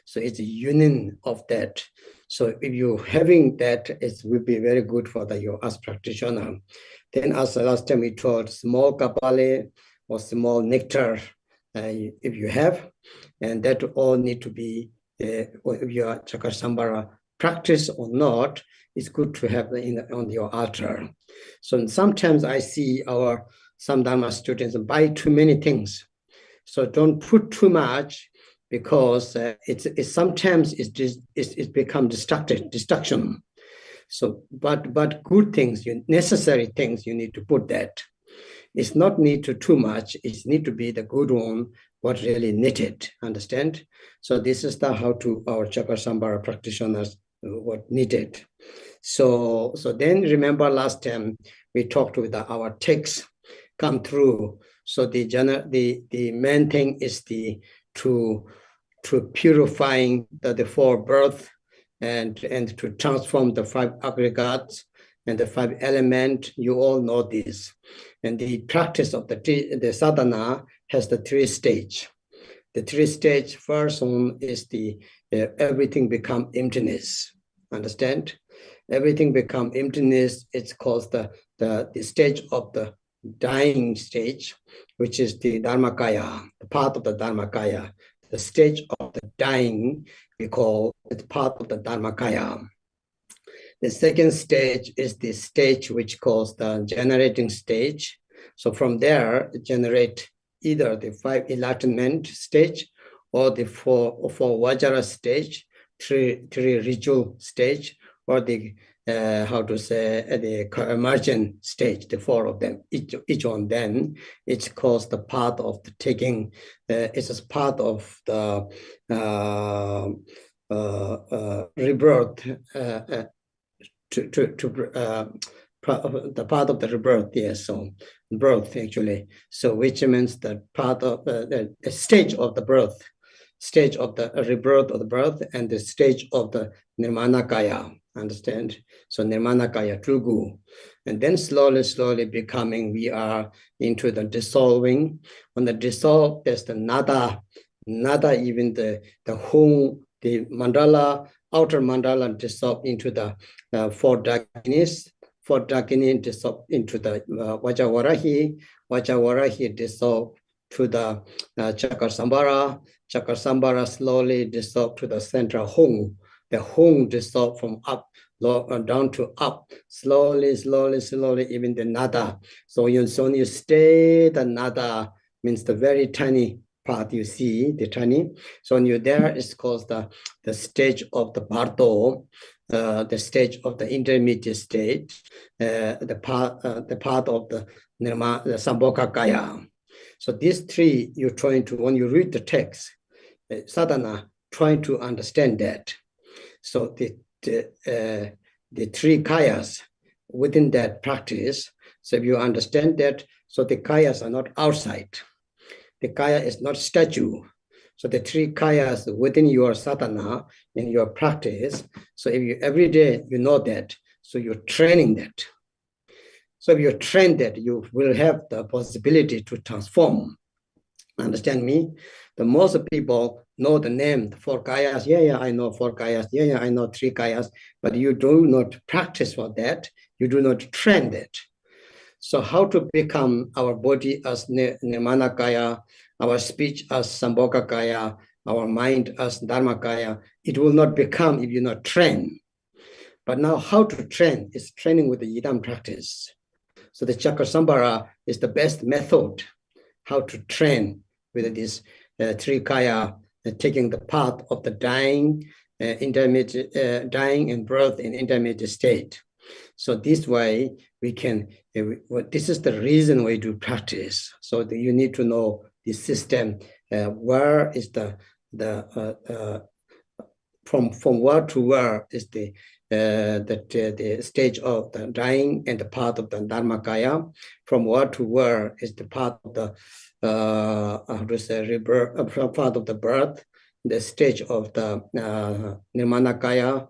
So it's a union of that. So if you having that, it will be very good for you as practitioner. Then as last time we taught, small kapale or small nectar, if you have, and that all need to be, if you are Chakasambhara practice or not, it's good to have on your altar. So sometimes I see some Dharma students buy too many things. So don't put too much, because it's sometimes it's become distraction. So, but good things, necessary things, you need to put that. It's not need to too much. It's need to be the good one, what really needed. Understand? So this is how to our Chakasambhara practitioners what needed. So then remember last time we talked with our text come through. So the main thing is to purifying the four birth and to transform the five aggregates and the five elements. You all know this. And the practice of the sadhana has the three stage. The three stage, first one is everything become emptiness. Understand? Everything become emptiness. It's called the stage of the dying stage, which is the Dharmakaya, the part of the Dharmakaya. The stage of the dying, we call it part of the Dharmakaya. The second stage is the stage which calls the generating stage. So from there, it generate either the five enlightenment stage or the four Vajra stage, three ritual stage, or the the emergent stage, the four of them, each one. Then it's called the path of the taking. It's a part of the rebirth. The part of the rebirth, yes, so birth actually. So which means the part of the stage of the birth, stage of the rebirth of the birth, and the stage of the Nirmanakaya. Understand? So Nirmanakaya, Trugu. And then slowly becoming, we are into the dissolving. When the dissolve, there's the nada, even the whole, the mandala, outer mandala dissolve into the four dakinis. Four dakini dissolve into the Vajavarahi dissolve to the Chakasambhara. Chakasambhara slowly dissolve to the central home. The home dissolve from up down to up, slowly, even the nada. So when you stay, the nada means the very tiny part you see, the tiny. So when you're there, it's called the stage of the Bardo, the stage of the intermediate stage, the part of the Sambhogakaya. So these three, you're trying to, when you read the text, sadhana, trying to understand that. So the three kayas within that practice, so if you understand that, so the kayas are not outside. The kaya is not statue. So the three kayas within your sadhana, in your practice, so if you every day you know that, so you're training that. So if you train that, you will have the possibility to transform. Understand me? The most people know the name, the four kayas. Yeah, I know four kayas. Yeah, I know three kayas. But you do not practice for that. You do not train that. So how to become our body as Nirmanakaya, our speech as Sambhogakaya, our mind as Dharmakaya? It will not become if you not train. But now how to train is training with the Yidam practice. So the Chakasambhara is the best method how to train with this three kaya, taking the path of the dying, intermediate, dying and birth in intermediate state. So this way we can, this is the reason we do practice. So you need to know the system, where is from where to where is the stage of the dying and the path of the Dharmakaya. From where to where is the path of the path of the birth, the stage of the Nirmanakaya.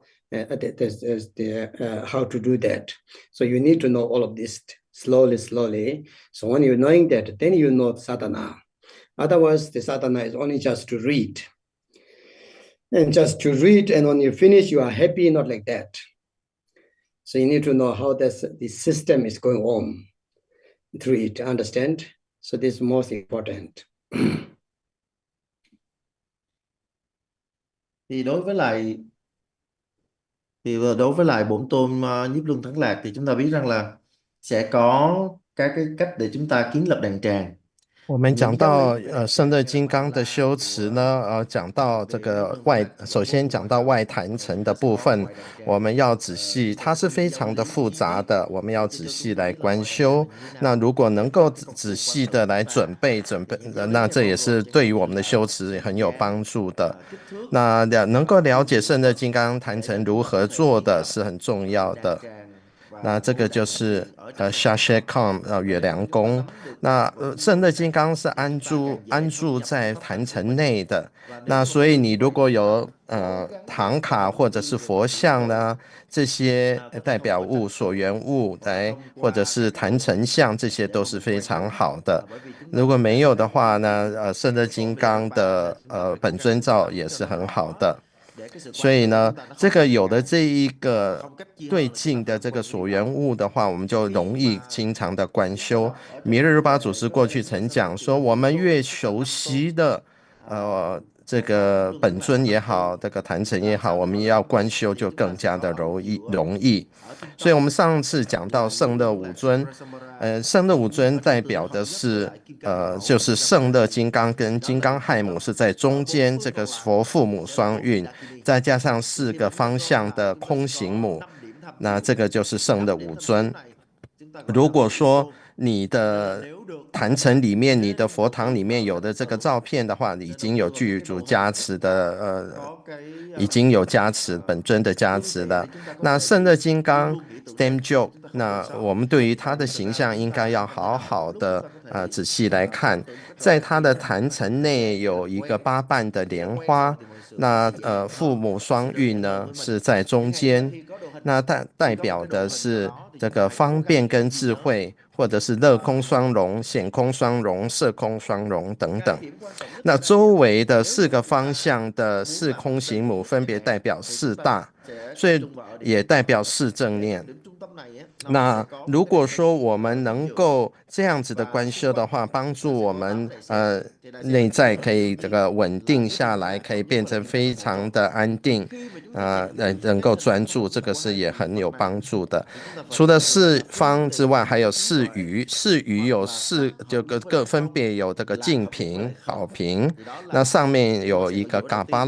How to do that. So you need to know all of this slowly. So when you're knowing that, then you know sadhana. Otherwise, the sadhana is only just to read. And just to read, and when you finish, you are happy, not like that. So you need to know how the system is going on through it, understand? So this is most important. Thì đối với lại bổn tôn Nhiếp Luân Thắng Lạc thì chúng ta biết rằng là sẽ có các cái cách để chúng ta kiến lập đàn tràng.我们讲到圣乐金刚的修持呢，讲到这个首先讲到外坛城的部分，我们要仔细，它是非常的复杂的，我们要仔细来观修。那如果能够仔细的来准备，那这也是对于我们的修持很有帮助的。那能够了解圣乐金刚坛城如何做的是很重要的。那这个就是Shashekam 月亮宫。那圣乐金刚是安住在坛城内的。那所以你如果有唐卡或者是佛像呢，这些代表物、所缘物或者是坛城像，这些都是非常好的。如果没有的话呢，圣乐金刚的本尊照也是很好的。所以呢，这个有了这一个对境的这个所缘物的话，我们就容易经常的观修。弥勒如巴祖师过去曾讲说，我们越熟悉的这个本尊也好，这个坛城也好，我们要观修就更加的容易。所以我们上次讲到圣乐五尊，圣乐五尊代表的是就是圣乐金刚跟金刚亥母是在中间，这个佛父母双运，再加上4个方向的空行母，那这个就是圣乐五尊。如果说你的坛城里面、你的佛堂里面有的这个照片的话，已经有具足加持的已经有加持本尊的加持了。那圣乐金刚 Stamjo， 那我们对于他的形象应该要好好的仔细来看，在他的坛城内有一个8瓣的莲花，那父母双运呢是在中间，那代表的是这个方便跟智慧，或者是乐空双融、显空双融、色空双融等等。那周围的4个方向的4空行母分别代表4大，所以也代表4正念。那如果说我们能够这样子的观修的话，帮助我们内在可以这个稳定下来，可以变成非常的安定能够专注，这个是也很有帮助的。除了4方之外，还有4余，4余有就各分别有这个净瓶、宝瓶，那上面有一个嘎巴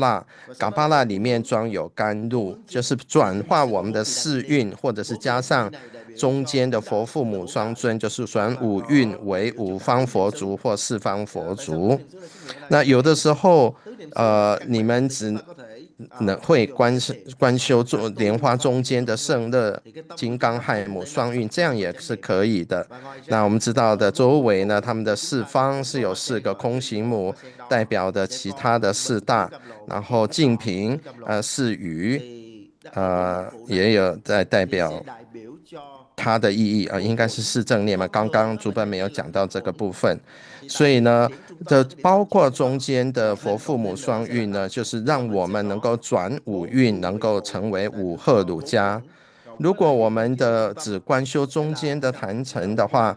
拉里面装有甘露，就是转化我们的4蕴，或者是加上中间的佛父母双尊，就是转5蕴为5方佛足或4方佛足。那有的时候你们只能会观修做莲花中间的圣乐金刚亥母双运，这样也是可以的。那我们知道的周围呢，他们的4方是有4个空行母，代表的其他的4大，然后净瓶4余也有在代表它的意义应该是4正念嘛，刚刚主本没有讲到这个部分。所以呢，这包括中间的佛父母双运呢，就是让我们能够转5运，能够成为5赫鲁迦。如果我们只观修中间的坛城的话，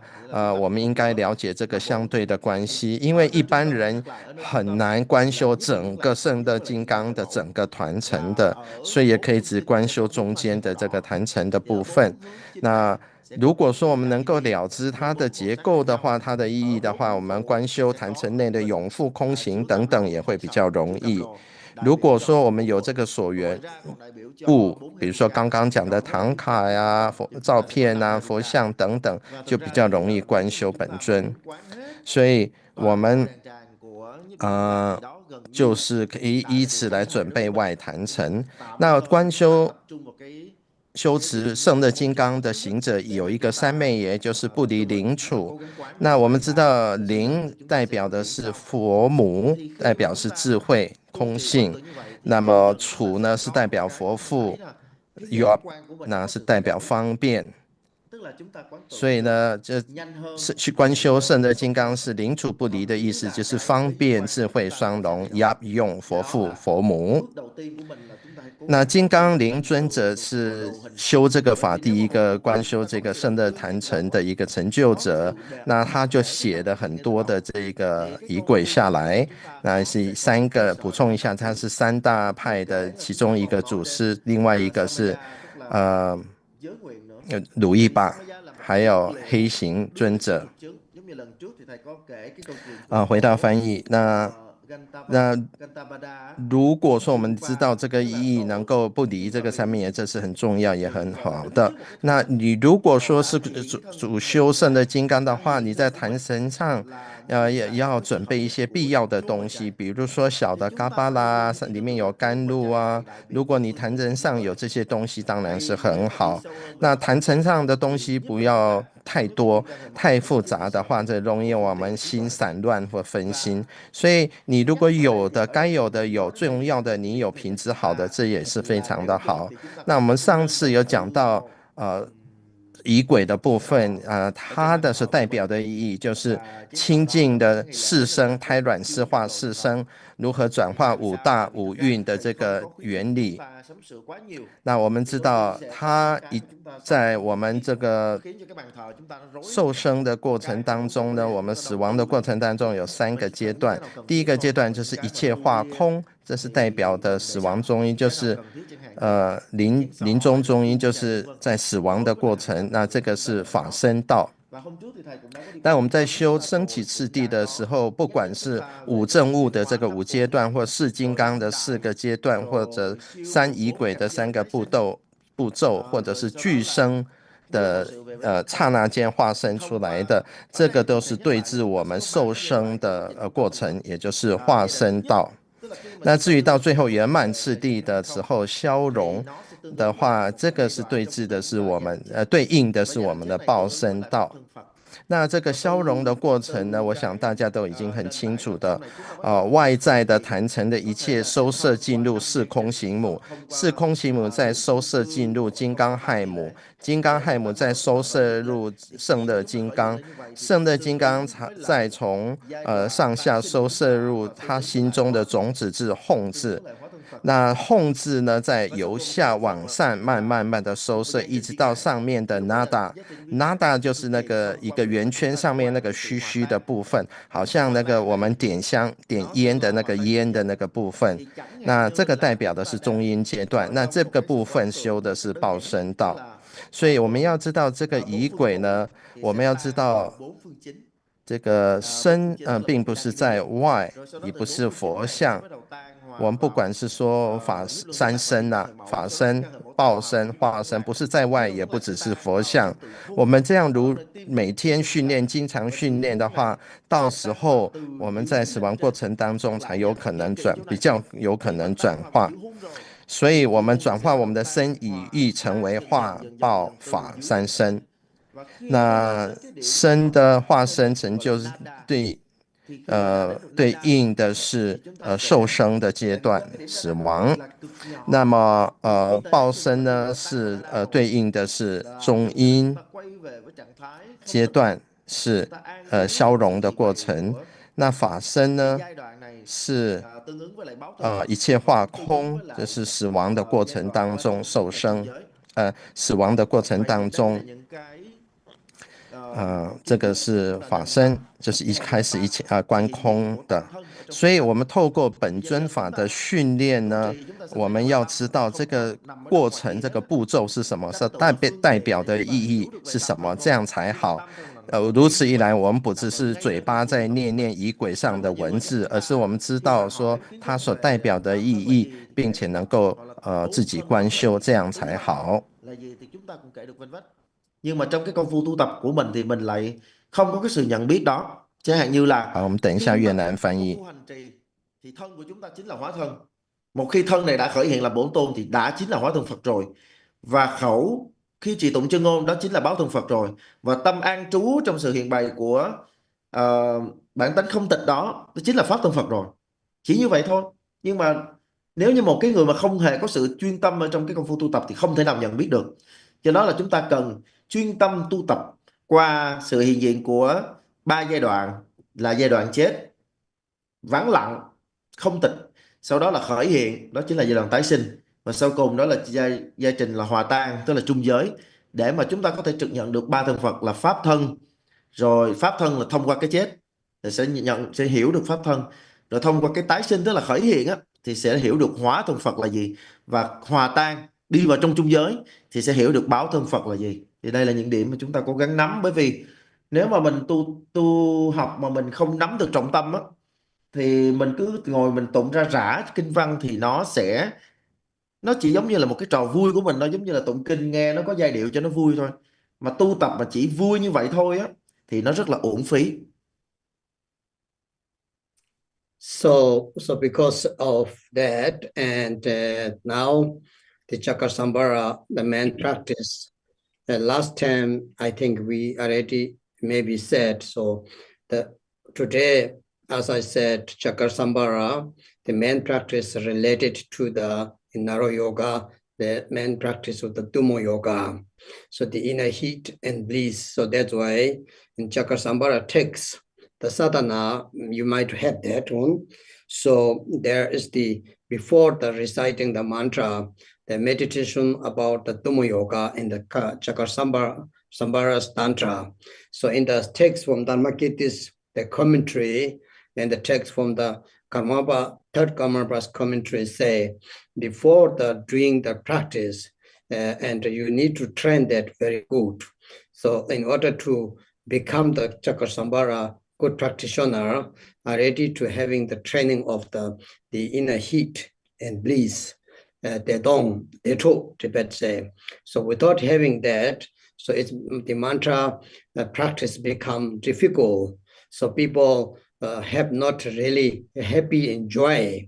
我们应该了解这个相对的关系，因为一般人很难观修整个圣乐金刚的整个坛城的，所以也可以只观修中间的这个坛城的部分。那如果说我们能够了知它的结构的话，它的意义的话，我们观修坛城内的永复空行等等也会比较容易。如果说我们有这个所缘物，比如说刚刚讲的唐卡呀、照片啊、佛像等等，就比较容易观修本尊。所以我们就是可以以此来准备外坛城。那观修持圣乐金刚的行者有一个3昧耶，就是不离灵处。那我们知道灵代表的是佛母，代表是智慧空性，那么处呢是代表佛父，那是代表方便。所以呢，这是去观修圣的金刚是灵处不离的意思，就是方便智慧双融，压用佛父佛母。那金刚灵尊者是修这个法第一个观修这个圣乐坛城的一个成就者，那他就写了很多的这个仪轨下来，那是3个，补充一下，他是3大派的其中一个祖师，另外一个是鲁伊巴，还有黑行尊者。回到翻译，那如果说我们知道这个意义能够不离这个三昧耶，这是很重要也很好的。那你如果说是主修圣的金刚的话，你在坛神上也要准备一些必要的东西，比如说小的嘎巴啦，里面有甘露啊。如果你坛神上有这些东西，当然是很好。那坛神上的东西不要太多、太复杂的话，这容易我们心散乱或分心。所以你如果有的该有的有，最重要的你有品质好的，这也是非常的好。那我们上次有讲到仪轨的部分，它的是代表的意义就是清净的四生，胎卵湿化四生如何转化五大五蕴的这个原理。那我们知道，它在我们这个受生的过程当中呢，我们死亡的过程当中有3个阶段。第一个阶段就是一切化空，这是代表的死亡中阴，就是临终中阴，就是在死亡的过程。那这个是法身道。但我们在修升起次第的时候，不管是五正悟的这个5阶段，或4金刚的4个阶段，或者3仪轨的3个步骤，或者是具生的刹那间化身出来的，这个都是对治我们受生的过程，也就是化身道。那至于到最后圆满次第的时候，消融的话，这个是对治的是我们对应的是我们的报身道。那这个消融的过程呢，我想大家都已经很清楚的，外在的坛城的一切收摄进入四空行母，四空行母再收摄进入金刚亥母，金刚亥母再收摄入圣乐金刚，圣乐金刚再从上下收摄入他心中的种子字哄字。那哄字呢，在由下往上慢慢的收摄，一直到上面的 nada 就是那个一个圆圈上面那个虚虚的部分，好像那个我们点香点烟的那个烟的那个部分。那这个代表的是中阴阶段，那这个部分修的是报身道。所以我们要知道这个仪轨呢，我们要知道这个身并不是在外，也不是佛像。我们不管是说法三身法身、报身、化身，不是在外，也不只是佛像。我们这样如每天训练、经常训练的话，到时候我们在死亡过程当中才有可能比较有可能转化。所以我们转化我们的身语意成为化、报、法三身。那身的化身成就是对应的是受生的阶段死亡，那么报身呢是对应的是中阴阶段，是消融的过程。那法身呢是一切化空，这是死亡的过程当中受生，死亡的过程当中。这个是法身，就是一开始一切观空的，所以我们透过本尊法的训练呢，我们要知道这个过程、这个步骤是什么，是代表的意义是什么，这样才好。如此一来，我们不只是嘴巴在念仪轨上的文字，而是我们知道说它所代表的意义，并且能够自己观修，这样才好。Nhưng mà trong cái công phu tu tập của mình thì mình lại không có cái sự nhận biết đó. Chẳng hạn như là 好，我们等一下越南翻译。 thì thân của chúng ta chính là hóa thân. Một khi thân này đã khởi hiện là bổn tôn thì đã chính là hóa thân Phật rồi. Và khẩu khi trì tụng chân ngôn đó chính là báo thân Phật rồi. Và tâm an trú trong sự hiện bày của bản tánh không tịch đó chính là pháp thân Phật rồi. Chỉ như vậy thôi. Nhưng mà nếu như một cái người mà không hề có sự chuyên tâm ở trong cái công phu tu tập thì không thể nào nhận biết được. Do đó là chúng ta cần chuyên tâm tu tập qua sự hiện diện của 3 giai đoạn, là giai đoạn chết, vắng lặng, không tịch, sau đó là khởi hiện, đó chính là giai đoạn tái sinh, và sau cùng đó là giai trình là hòa tan, tức là trung giới, để mà chúng ta có thể trực nhận được 3 thân Phật là pháp thân. Rồi pháp thân là thông qua cái chết thì sẽ hiểu được pháp thân, rồi thông qua cái tái sinh tức là khởi hiện á, thì sẽ hiểu được hóa thân Phật là gì, và hòa tan đi vào trong trung giới thì sẽ hiểu được báo thân Phật là gì. Thì đây là những điểm mà chúng ta cố gắng nắm, bởi vì nếu mà mình tu học mà mình không nắm được trọng tâm á, thì mình cứ ngồi mình tụng ra rã kinh văn thì nó chỉ giống như là một cái trò vui của mình, nó giống như là tụng kinh nghe nó có giai điệu cho nó vui thôi, mà tu tập mà chỉ vui như vậy thôi á thì nó rất là uổng phí. So because of that, and now the Chakasambhara, the main practice, last time I think we already maybe said, so today, as I said, Chakasambhara, the main practice related to the Naro Yoga, the main practice of the Tummo Yoga. So the inner heat and bliss. So that's why in Chakasambhara text, the sadhana, you might have that one. So there is before the reciting the mantra, the meditation about the Tummo Yoga in the Chakasambhara's Tantra. So in the text from Dharmakirti's, the commentary, and the text from the third Karmapa's commentary say, before doing the practice, and you need to train that very good. So in order to become the Chakasambhara good practitioner, are ready to having the training of the inner heat and bliss, Tibet say. So without having that, so it's the mantra practice become difficult. So people have not really happy and joy.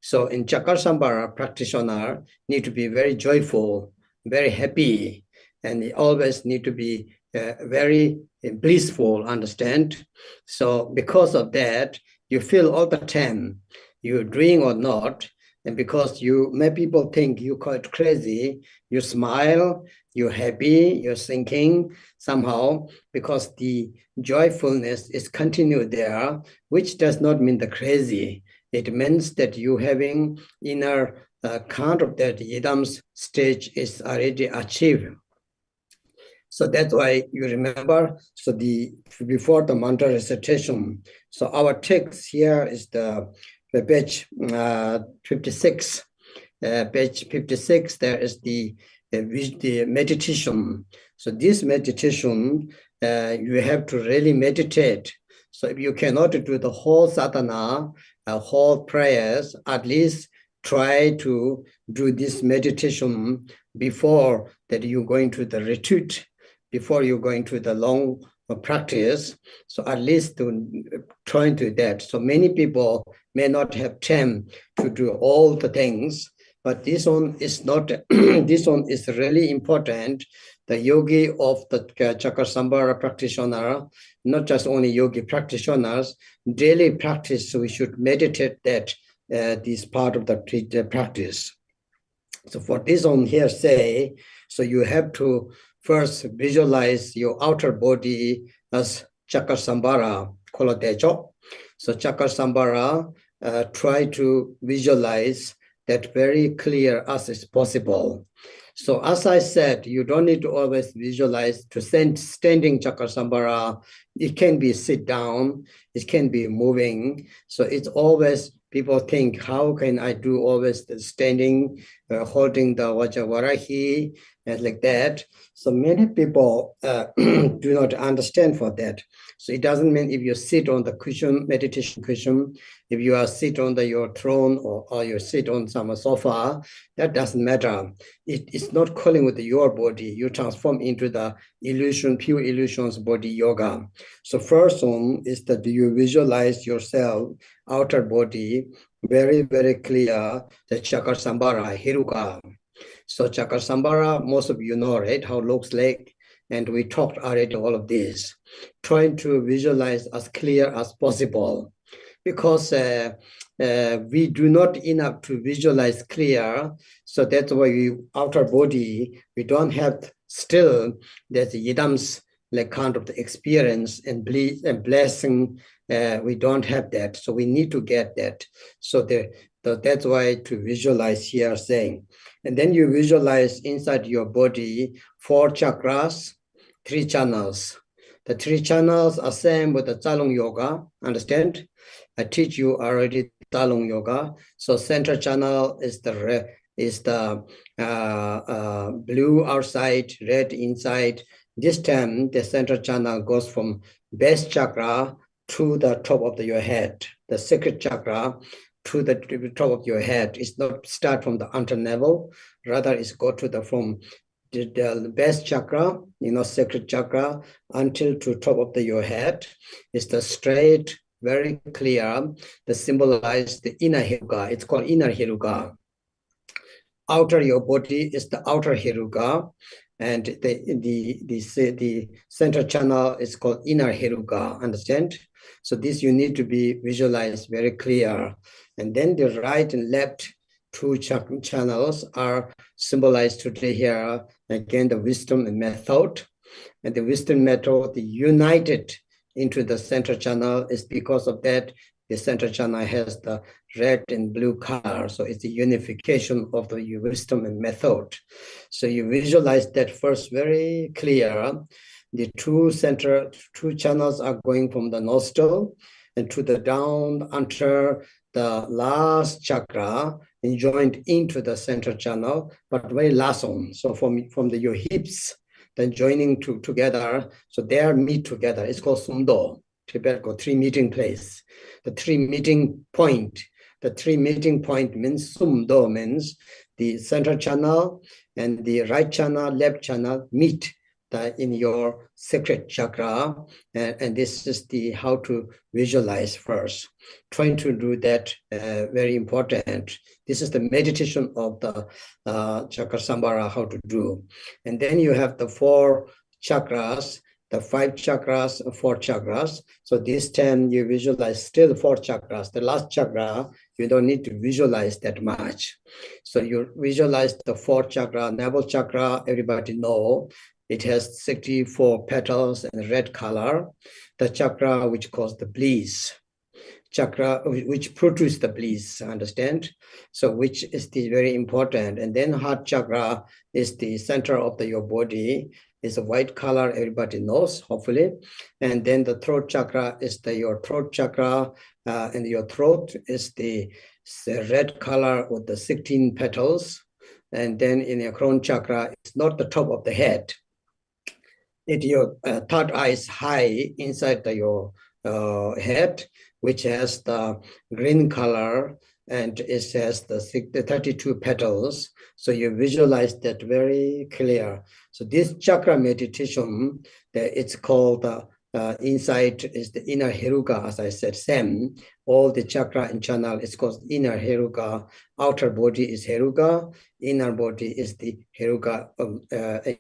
So in Chakasambhara, practitioner need to be very joyful, very happy, and they always need to be very blissful, understand? So because of that, you feel all the time, you're doing or not, and because people think you quite crazy, you smile, you're happy, you're thinking somehow, because the joyfulness is continued there, which does not mean the crazy. It means that you having inner count of that yidam's stage is already achieved. So that's why you remember, so before the mantra recitation, so our text here is the page 56. Page 56, there is the meditation. So this meditation, you have to really meditate. So if you cannot do the whole sadhana, whole prayers, at least try to do this meditation before that you're going to the retreat, before you're going to the long practice. So at least to try to do that. So many people may not have time to do all the things, but this one is not, this one is really important. The yogi of the Chakasambhara practitioner, not just only yogi practitioners, daily practice, so we should meditate that this part of the practice. So for this one here say, so you have to first visualize your outer body as Chakasambhara, Kolotejo. So Chakasambhara, try to visualize that very clear as is possible. So as I said, you don't need to always visualize to standing Chakasambhara. It can be sit down, it can be moving. So it's always, people think, how can I do always the standing, holding the Vajravarahi, and like that. So many people do not understand for that. So it doesn't mean if you sit on the cushion, meditation cushion, if you are sit on your throne or you sit on some sofa, that doesn't matter. It is not calling with your body. You transform into the illusion, pure illusions body yoga. So first one is that you visualize yourself, outer body, very, very clear, the Chakasambhara, Hiruka. So Chakasambhara, most of you know, right, how it looks like, and we talked already all of this, trying to visualize as clear as possible, because we do not enough to visualize clear, so that's why outer body, we don't have still there's yidams like kind of the experience and blessing. We don't have that, so we need to get that. So that's why to visualize here saying, and then you visualize inside your body 4 chakras, 3 channels. The 3 channels are same with the Tsalung yoga. Understand? I teach you already Tsalung yoga. So center channel is the blue outside, red inside. This time the center channel goes from base chakra to the top of your head. The sacred chakra to the top of your head. It's not start from the under navel, rather it's go to from the base chakra, sacred chakra, until to top of your head. It's the straight, very clear, that symbolize the inner hiruga. It's called inner hiruga. Outer your body is the outer hiruga, and the center channel is called inner hiruga. Understand? So this you need to be visualized very clear. And then the right and left 2 channels are symbolized today here. Again, the wisdom and method. And the wisdom method united into the center channel is because of that. The center channel has the red and blue color. So it's the unification of the wisdom and method. So you visualize that first very clear. The 2 channels are going from the nostril and to the down under the last chakra and joined into the center channel, but very last one. So from your hips, then joining together. So they are meet together. It's called sumdo. Tibet got 3 meeting place. The 3 meeting point. The 3 meeting point means sumdo means the center channel and the right channel, left channel meet in your sacred chakra, and this is how to visualize first. Trying to do that, very important. This is the meditation of the chakra sambhara, how to do. And then you have the 4 chakras, the 5 chakras, 4 chakras. So this time you visualize still 4 chakras. The last chakra, you don't need to visualize that much. So you visualize the 4 chakra, navel chakra, everybody know. It has 64 petals and red color. The chakra which causes the bliss, chakra which produces the bliss, understand? So which is very important. And then heart chakra is the center of your body. It's a white color, everybody knows, hopefully. And then the throat chakra is your throat chakra, and your throat is the red color with the 16 petals. And then in your crown chakra, it's not the top of the head. Your third eye is high inside your head, which has the green color, and it has the 32 petals. So you visualize that very clear. So this chakra meditation, it's called inside is the inner hiruga, as I said, same. All the chakra and channel is called inner hiruga. Outer body is hiruga. Inner body is the hiruga,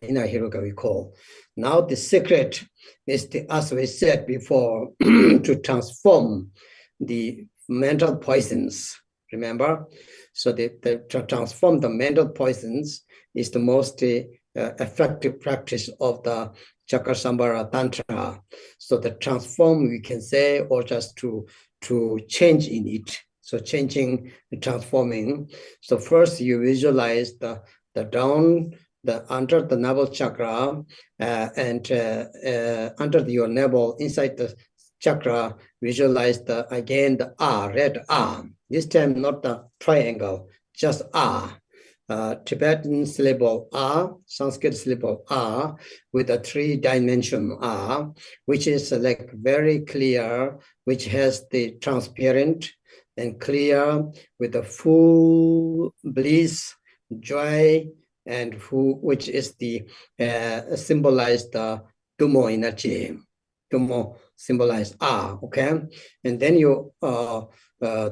inner hiruga we call. Now the secret is, as we said before, to transform the mental poisons. Remember? So to transform the mental poisons is the most effective practice of the Chakra Sambhara Tantra. So the transform, we can say, or just to change in it. So changing, transforming. So first you visualize the down, under the navel chakra, and under your navel, inside the chakra, visualize again the red R. This time not the triangle, just R. Tibetan syllable R, Sanskrit syllable R, with a 3-dimension R, which is like very clear, which has the transparent and clear with the full bliss, joy, and which is the symbolized Tummo energy. Tummo symbolize R, okay? And then you,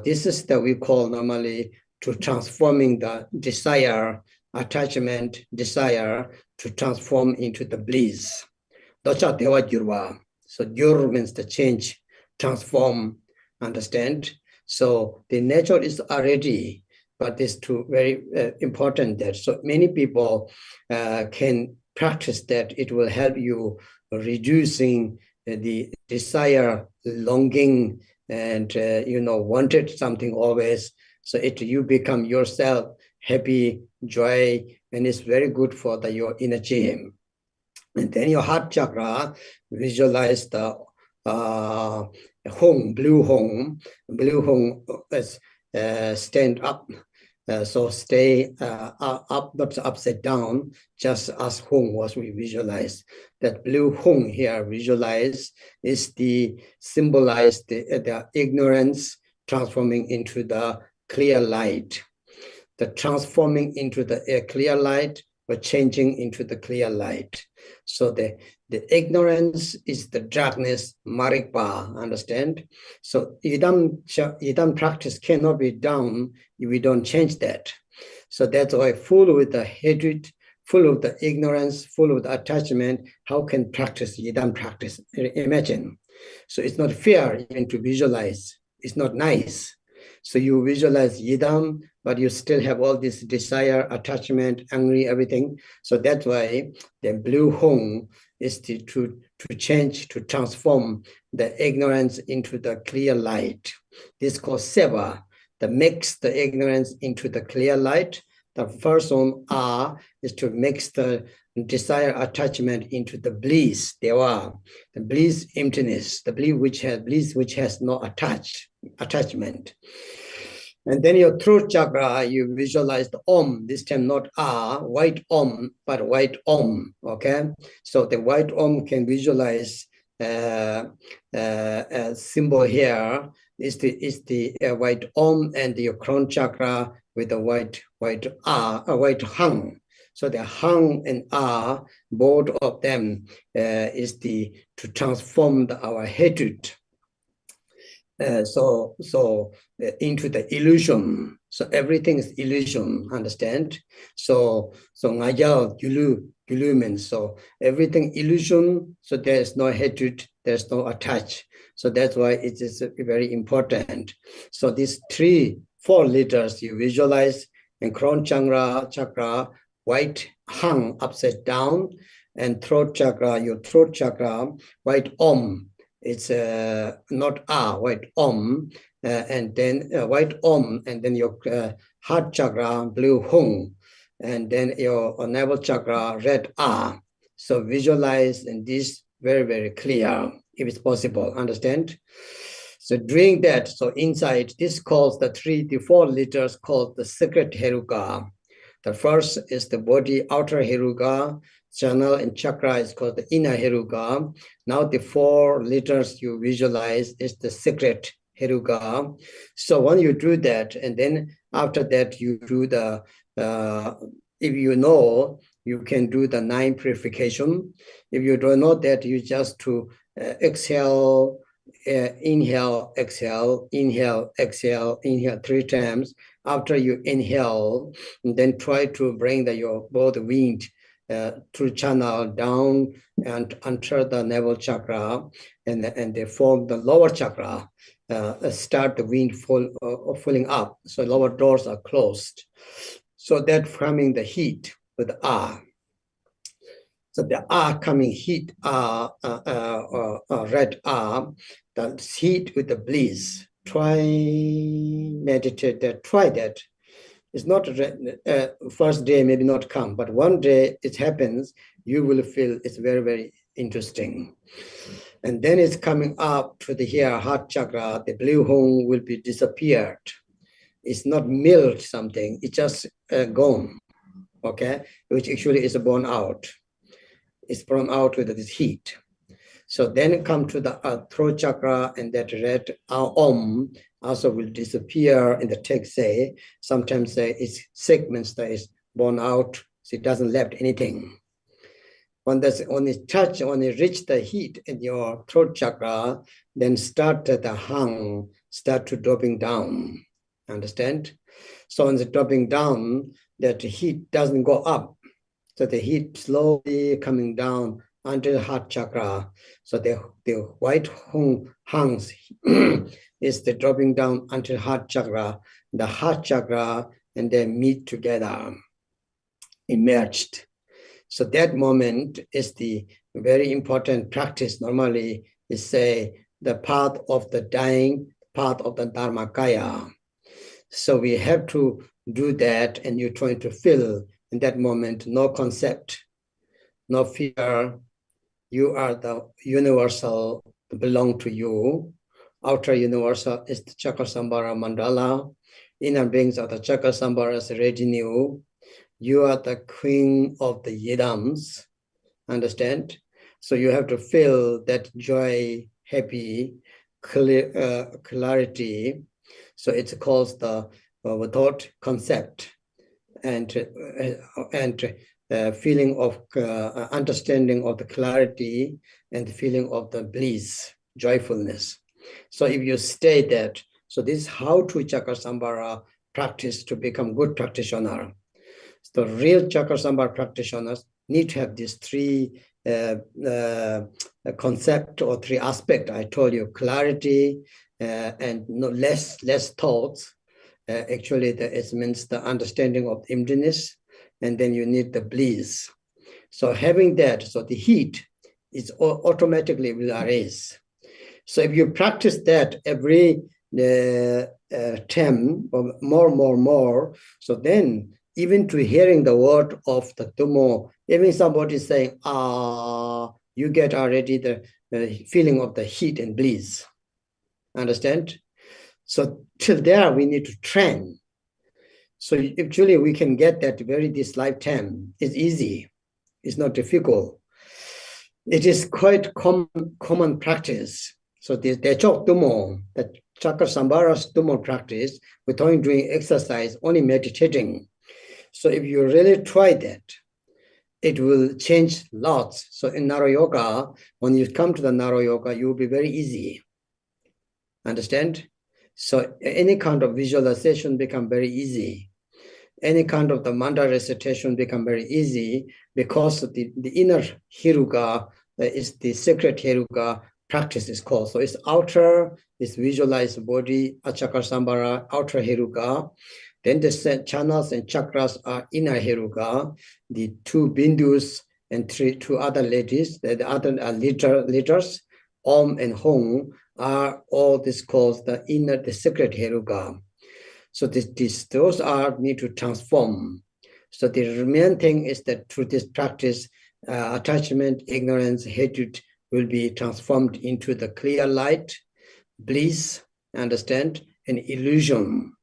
this is that we call normally to transforming the desire, attachment, desire to transform into the bliss. Docha Deva Gyurva. So Gyur means the change, transform, understand? So the nature is already, but it's very important that so many people can practice that, it will help you reducing the desire, longing, and wanted something always. So you become yourself happy, joy, and it's very good for your energy. And then your heart chakra, visualize the home, blue home. Blue home is stand up. So stay up, not upside down, just as home was we visualize. That blue home here, visualize, is symbolize the ignorance transforming into the clear light. The transforming into the clear light, or changing into the clear light. So the ignorance is the darkness, marikpa, understand? So idam practice cannot be done if we don't change that. So that's why full with the hatred, full of the ignorance, full of the attachment, how can practice idam practice? Imagine. So it's not fair even to visualize. It's not nice. So you visualize yidam, but you still have all this desire, attachment, angry, everything. So that's why the blue home is to change, to transform the ignorance into the clear light. This is called seva, that makes the ignorance into the clear light. The first one is to mix the desire, attachment into the bliss, deva, the bliss, emptiness, the bliss which has no attachment. And then your throat chakra, you visualize the Om, this time not white Om, but white Om, okay? So the white Om can visualize a symbol here is the white Om, and your crown chakra with the white hung. So the hung and both of them is to transform our hatred. So into the illusion. So everything is illusion, understand? So ngayal gulu means so everything illusion. So there is no hatred, there's no attach. So that's why it is very important. So these 4 letters you visualize, and crown chakra, white hung upside down, and throat chakra, your throat chakra, white Om. It's not white Om, and then white Om, and then your heart chakra, blue Hung, and then your navel chakra, red So visualize, and this very, very clear, if it's possible, understand? So doing that, so inside, this calls the 4 letters called the secret heruka. The first is the body, outer heruka. Channel and chakra is called the inner heruka. Now the 4 letters you visualize is the secret heruka. So when you do that, and then after that you do the, if you know, you can do the 9 purification. If you don't know that, you just to exhale, inhale, exhale, inhale, exhale, inhale 3 times. After you inhale, and then try to bring your both wind through channel down and enter the navel chakra, and they form the lower chakra. Start the wind filling up, so lower doors are closed. So that forming the heat with the So the coming heat red the heat with the bliss. Try meditate that. Try that. It's not first day maybe not come, but one day it happens, you will feel it's very, very interesting. And then it's coming up to the here, heart chakra, the blue hole will be disappeared. It's not melt something, it's just gone, okay? Which actually is born out. It's born out with this heat. So then come to the throat chakra, and that red Om also will disappear in the text say. Sometimes say it's segments that is born out, so it doesn't left anything. When it reach the heat in your throat chakra, then start the hung, start to dropping down, understand? So when it's dropping down, that heat doesn't go up. So the heat slowly coming down until heart chakra. So the white hungs is the dropping down until heart chakra. The heart chakra and they meet together, emerged. So that moment is the very important practice. Normally, is say the path of the dying, path of the Dharmakaya. So we have to do that, and you're trying to feel in that moment, no concept, no fear. You are the universal, belong to you. Outer universal is the Chakra-sambhara mandala. Inner beings are the Chakra-sambhara's retinue. You are the queen of the yidams. Understand? So you have to feel that joy, happy, clarity. So it's called the without concept and feeling of understanding of the clarity and the feeling of the bliss, joyfulness. So if you stay that, so this is how to Chakra-sambhara practice to become good practitioner. So real Chakra-sambhara practitioners need to have these three concept or three aspects. I told you clarity and no less thoughts. Actually, it means the understanding of emptiness, and then you need the bliss. So having that, so the heat is automatically will arise. So if you practice that every time or more, so then even to hearing the word of the Tummo, even somebody saying, you get already the feeling of the heat and bliss. Understand? So till there, we need to train. So actually, we can get that this lifetime. It's easy. It's not difficult. It is quite common practice. So the Tummo, the Chakra-sambhara's Tummo practice, without doing exercise, only meditating. So if you really try that, it will change lots. So in Naro Yoga, when you come to the Naro Yoga, you will be very easy. Understand? So any kind of visualization become very easy. Any kind of the mantra recitation become very easy because the inner Hiruga is the sacred Hiruga practice is called. So it's outer, it's visualized body, Chakra-sambhara, outer Hiruga. Then the channels and chakras are inner Hiruga. The two bindus and two other letters, the other are letters, Om and Hong, are all this called the inner, the sacred Hiruga. So those are need to transform. So the main thing is that through this practice, attachment, ignorance, hatred will be transformed into the clear light, bliss, understand, and illusion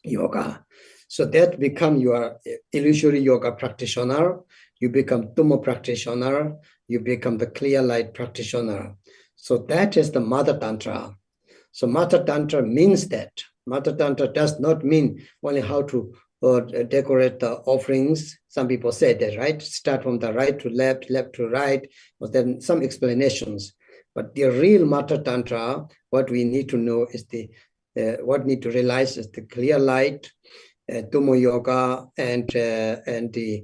yoga. So that become your illusory yoga practitioner. You become Tummo practitioner. You become the clear light practitioner. So that is the Mother Tantra. So Mother Tantra means that. Mother Tantra does not mean only how to decorate the offerings. Some people say that, right? Start from the right to left, left to right, but then some explanations. But the real Mother Tantra, what we need to know is what need to realize is the clear light, Tummo yoga, and the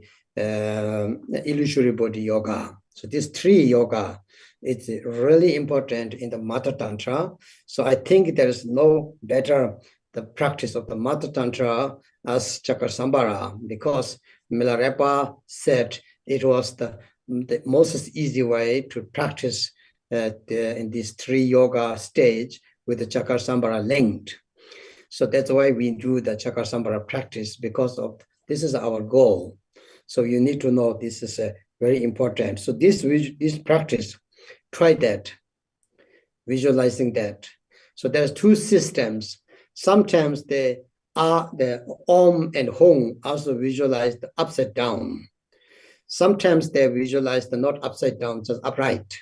illusory body yoga. So these three yoga, it's really important in the Mother Tantra. So I think there is no better the practice of the Mother Tantra as Chakra-sambhara, because Milarepa said it was the most easy way to practice in this three yoga stage with the Chakra-sambhara linked. So that's why we do the Chakra-sambhara practice, because of this is our goal. So you need to know this is very important. So this practice, try that, visualizing that. So there's two systems. Sometimes the Om and Hong also visualize the upside down. Sometimes they visualize the not upside down, just upright.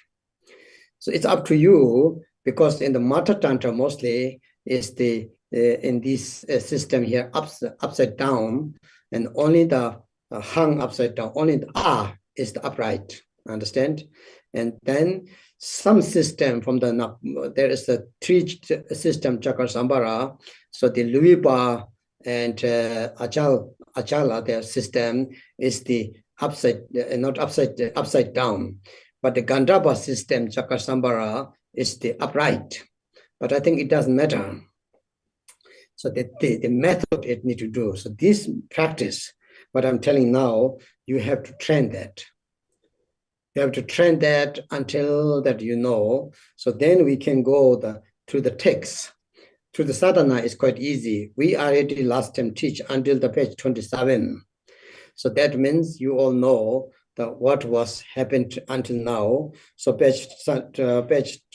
So it's up to you, because in the Mata Tantra mostly is the in this system here upside down, and only the hung upside down, only the is the upright. Understand? And then some system from there is a three system Chakra-sambhara. So the Luipa and Achala, their system is the not upside down. But the Gandhapa system, Chakra-sambhara, is the upright. But I think it doesn't matter. So the method it need to do. So this practice, what I'm telling now, you have to train that. You have to train that until that you know. So then we can go through the text. Through the sadhana is quite easy. We already last time teach until the page 27. So that means you all know what was happened until now. So page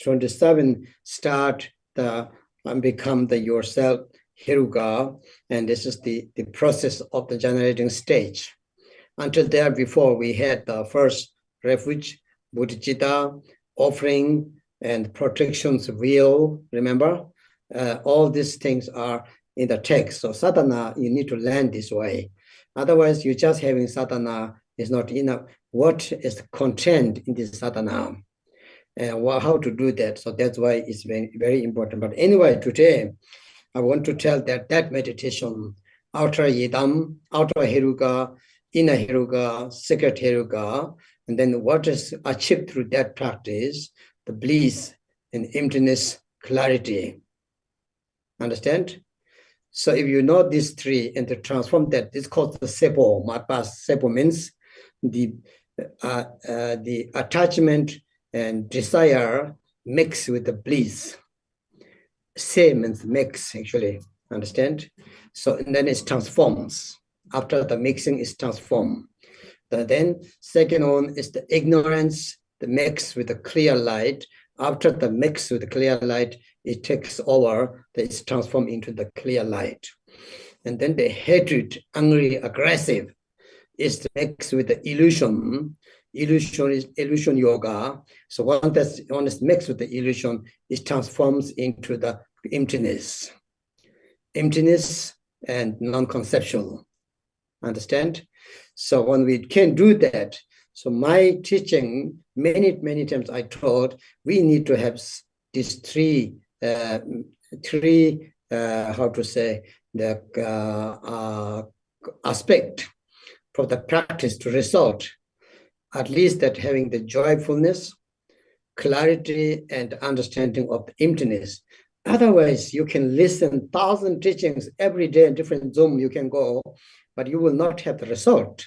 27 start and become the yourself hiruga, and this is the process of the generating stage. Until there, before we had the first refuge, bodhicitta, offering, and protection's wheel. Remember, all these things are in the text. So sadhana, you need to learn this way. Otherwise, you just having sadhana is not enough. What is the content in this sadhana? And how to do that? So that's why it's very, very important. But anyway, today, I want to tell that meditation, outer yidam, outer heruga, inner heruga, secret heruga, and then what is achieved through that practice, the bliss and emptiness, clarity. Understand? So if you know these three and to transform that, it's called the sepo. Sepo means the attachment and desire mixed with the bliss. Same means mix, actually. Understand? So and then it transforms. After the mixing is transformed. Then second one is the ignorance, the mix with the clear light. After the mix with the clear light, it takes over, it's transformed into the clear light. And then the hatred, angry, aggressive, is the mix with the illusion. Illusion is illusion yoga. So one is mixed with the illusion, it transforms into the emptiness. Emptiness and non-conceptual. Understand? So when we can do that, so my teaching, many times I taught, we need to have these three, how to say, the aspect for the practice to result, at least that having the joyfulness, clarity, and understanding of the emptiness. Otherwise, you can listen 1,000 teachings every day in different Zoom you can go, but you will not have the result.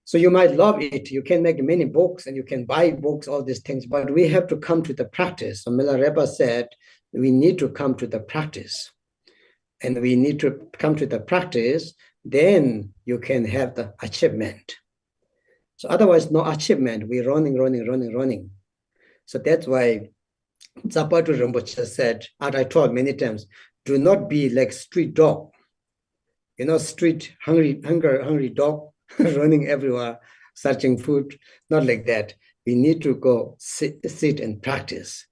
So you might love it. You can make many books and you can buy books, all these things, but we have to come to the practice. So Milarepa said, we need to come to the practice. And we need to come to the practice, then you can have the achievement. So otherwise, no achievement. We're running. So that's why Zapatu Rinpoche said, and I told many times, do not be like street dog. You know, street hungry dog running everywhere, searching food. Not like that. We need to go sit and practice.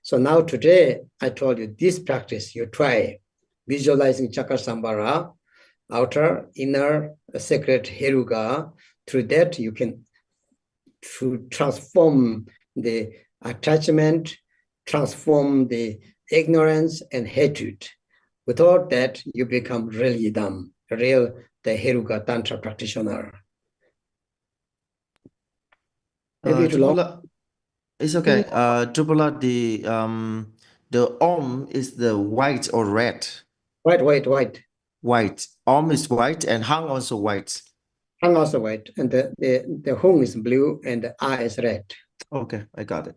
So now today, I told you this practice, you try visualizing Chakra Sambhara, outer, inner, sacred Heruga. Through that, you can transform the attachment, transform the ignorance and hatred. Without that, you become real Yidam, real the Heruga Tantra practitioner. Maybe too long. It's okay. Tripula, the Om is the white or red? White. White. Om is white and Hang also white. Hang also white, and the Hung is blue and the I is red. Okay, I got it.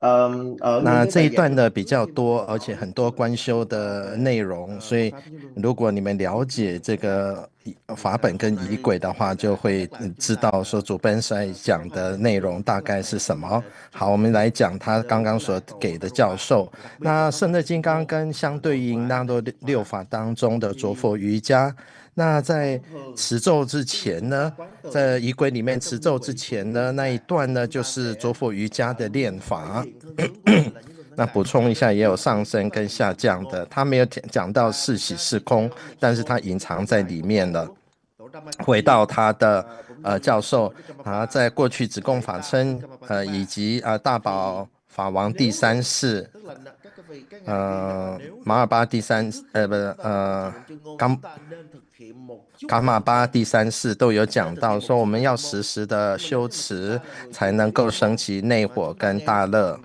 那这一段呢比较多，而且很多观修的内容，所以如果你们了解这个法本跟仪轨的话，就会知道说主本在讲的内容大概是什么。好，我们来讲他刚刚所给的教授。那胜乐金刚跟相对应那多六法当中的着佛瑜伽。那在持咒之前呢，在仪轨里面持咒之前呢，那一段呢就是着佛瑜伽的练法。那补充一下，也有上升跟下降的，他没有讲到是喜是空，但是他隐藏在里面了。回到他的教授在过去子贡法称以及大宝法王第三世马尔巴第三伽玛巴第三世都有讲到说，我们要时时的修持，才能够升起内火跟大乐。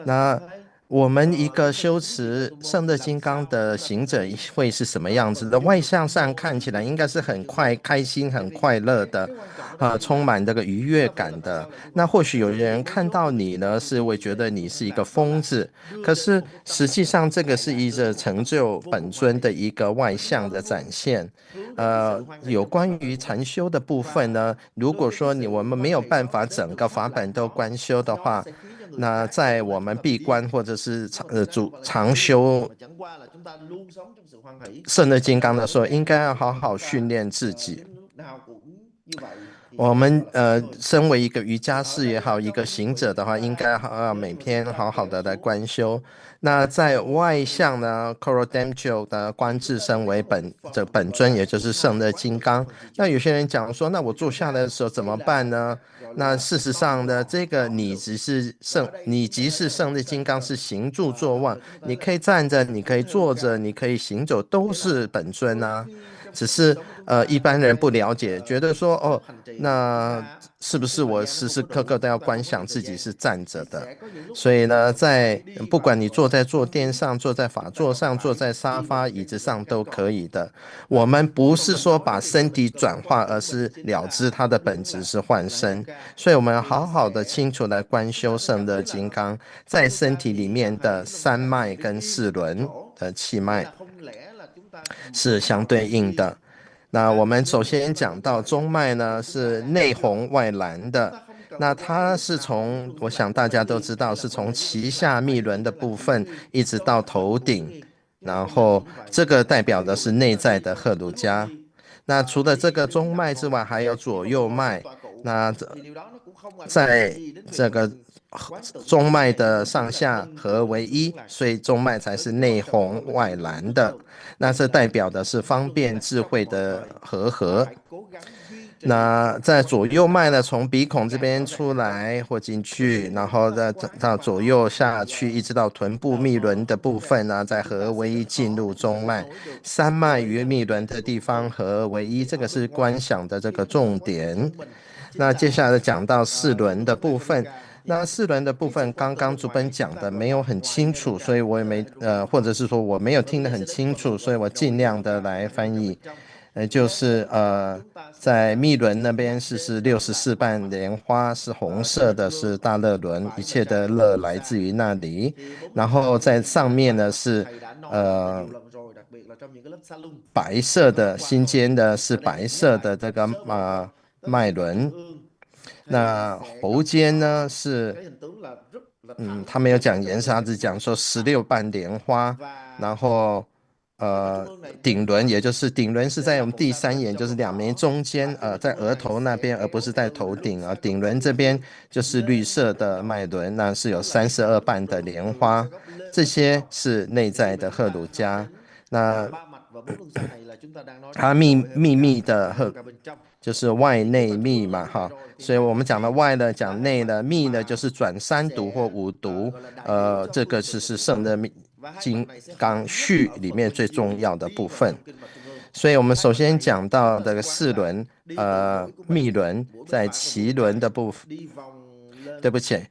那我们一个修持圣乐金刚的行者会是什么样子的？外向上看起来应该是很开心、很快乐的，充满这个愉悦感的。那或许有人看到你呢，是会觉得你是一个疯子，可是实际上这个是一个成就本尊的一个外向的展现。有关于禅修的部分呢，如果说我们没有办法整个法本都观修的话，那在我们闭关或者是长修圣乐金刚的时候，应该要好好训练自己。我们身为一个瑜伽士也好，一个行者的话，应该每天好好的来观修。那在外向呢 c o r o d e m c h o 的观自身为本尊，也就是圣乐金刚。那有些人讲说，那我坐下来的时候怎么办呢？那事实上呢，这个你即是圣乐金刚，是行住坐卧，你可以站着，你可以坐着，你可以行走，都是本尊啊。只是一般人不了解，觉得说哦，那是不是我时时刻刻都要观想自己是站着的？所以呢，不管你坐在坐垫上、坐在法座上、坐在沙发、椅子上都可以的。我们不是说把身体转化，而是了知它的本质是幻身。所以我们要好好的清楚来观修圣乐金刚在身体里面的三脉跟四轮的气脉是相对应的。那我们首先讲到中脉呢，是内红外蓝的。那它是我想大家都知道，是从脐下密轮的部分一直到头顶，然后这个代表的是内在的赫鲁迦。那除了这个中脉之外，还有左右脉。那在这个中脉的上下合为一，所以中脉才是内红外蓝的。那这代表的是方便智慧的和。那在左右脉呢，从鼻孔这边出来或进去，然后再到左右下去，一直到臀部密轮的部分呢，再合为一进入中脉。三脉与密轮的地方合为一，这个是观想的这个重点。那接下来讲到四轮的部分。那四轮的部分，刚刚主本讲的没有很清楚，所以我也没或者是说我没有听得很清楚，所以我尽量的来翻译。就是在密轮那边是64瓣莲花，是红色的，是大乐轮，一切的乐来自于那里。然后在上面呢是白色的，心间的是白色的这个脉轮。那喉间呢是他没有讲颜色，他只讲说16瓣莲花，然后顶轮，也就是顶轮是在我们第三眼，就是两眉中间，在额头那边，而不是在头顶啊。顶轮这边就是绿色的脉轮，那是有32瓣的莲花，这些是内在的赫鲁迦。那它密的就是外内密嘛，哈，所以我们讲的外呢，讲内呢，密呢就是转3毒或5毒，这个是圣的金刚序里面最重要的部分。所以我们首先讲到这个四轮，密轮在脐轮的部分，对不起，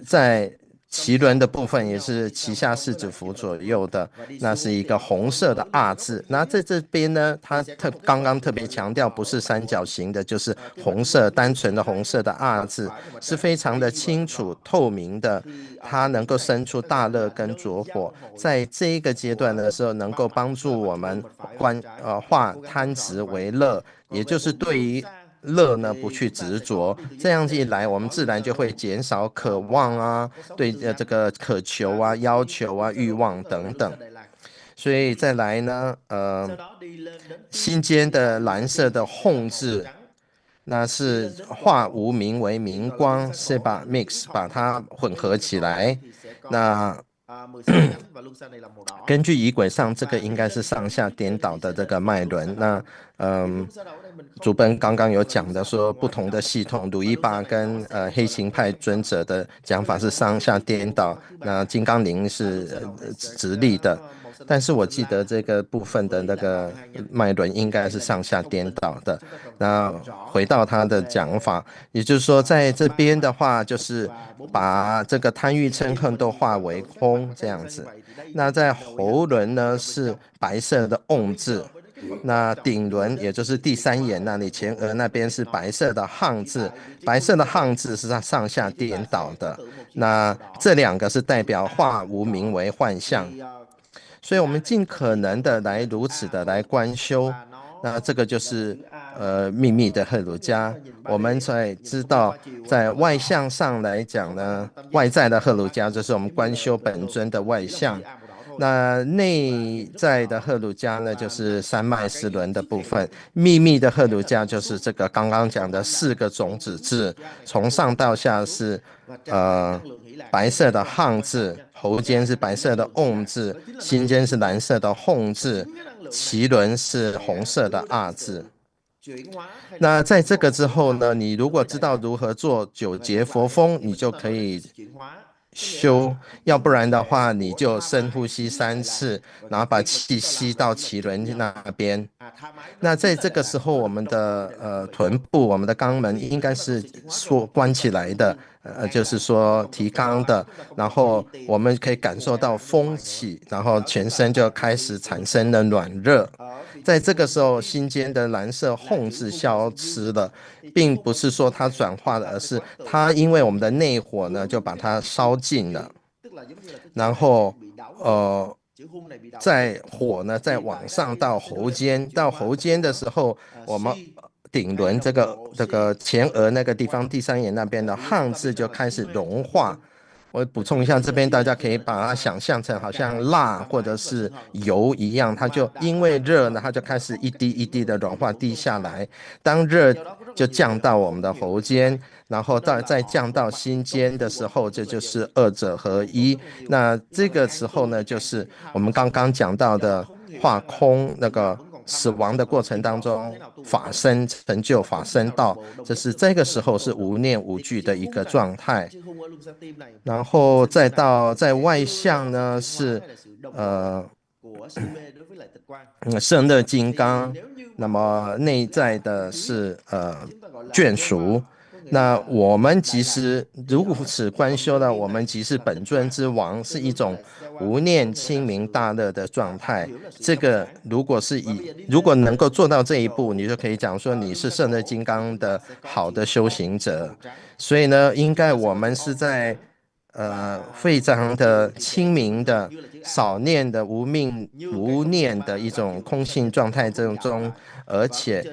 在脐轮的部分也是脐下四指符左右的，那是一个红色的“阿”字。那在这边呢，它刚刚特别强调不是三角形的，就是红色，单纯的红色的“阿”字，是非常的清楚透明的。它能够生出大乐跟拙火，在这一个阶段的时候，能够帮助我们化贪执为乐，也就是对于乐呢不去执着，这样一来，我们自然就会减少渴望啊，对这个渴求啊、要求啊、欲望等等。所以再来呢，心间的蓝色的吽字，那是化无明为明光，是把 mix 把它混合起来。那根据仪轨上，这个应该是上下颠倒的这个脉轮。那主本刚刚有讲的说，不同的系统，鲁伊巴跟黑行派尊者的讲法是上下颠倒，那金刚铃是直立的。但是我记得这个部分的那个脉轮应该是上下颠倒的。那回到他的讲法，也就是说在这边的话，就是把这个贪欲嗔恨都化为空这样子。那在喉轮呢是白色的瓮字，那顶轮也就是第三眼那里前额那边是白色的汉字，白色的汉字是上下颠倒的。那这两个是代表化无明为幻象，所以我们尽可能的来如此的来观修。那这个就是秘密的赫鲁迦。我们才知道，在外相上来讲呢，外在的赫鲁迦就是我们观修本尊的外相。那内在的赫鲁迦呢，就是三脉四轮的部分。秘密的赫鲁迦就是这个刚刚讲的4个种子字，从上到下是白色的汉字，喉间是白色的瓮字，心间是蓝色的哄字，脐轮是红色的阿字。那在这个之后呢，你如果知道如何做9节佛风，你就可以修，要不然的话，你就深呼吸3次，然后把气吸到脐轮那边。那在这个时候，我们的臀部、我们的肛门应该是关起来的，就是说提肛的，然后我们可以感受到风起，然后全身就开始产生了暖热。在这个时候，心间的蓝色哄字消失了，并不是说它转化了，而是它因为我们的内火呢，就把它烧尽了，然后在火呢再往上到喉间，到喉间的时候，我们顶轮这个前额那个地方第三眼那边的汉字就开始融化。我补充一下，这边大家可以把它想象成好像蜡或者是油一样，它就因为热呢，它就开始一滴一滴的融化滴下来。当热就降到我们的喉间，然后再降到心间的时候，这就是2者合一。那这个时候呢，就是我们刚刚讲到的化空那个死亡的过程当中，法身成就法身道，这个时候是无念无惧的一个状态。然后再到在外相呢是胜乐金刚，那么内在的是眷属。那我们即是如此观修呢，我们即是本尊之王，是一种无念清明大乐的状态。这个如果能够做到这一步，你就可以讲说你是胜乐金刚的好的修行者。所以呢，应该我们是在非常的清明的少念的无念的一种空性状态中，而且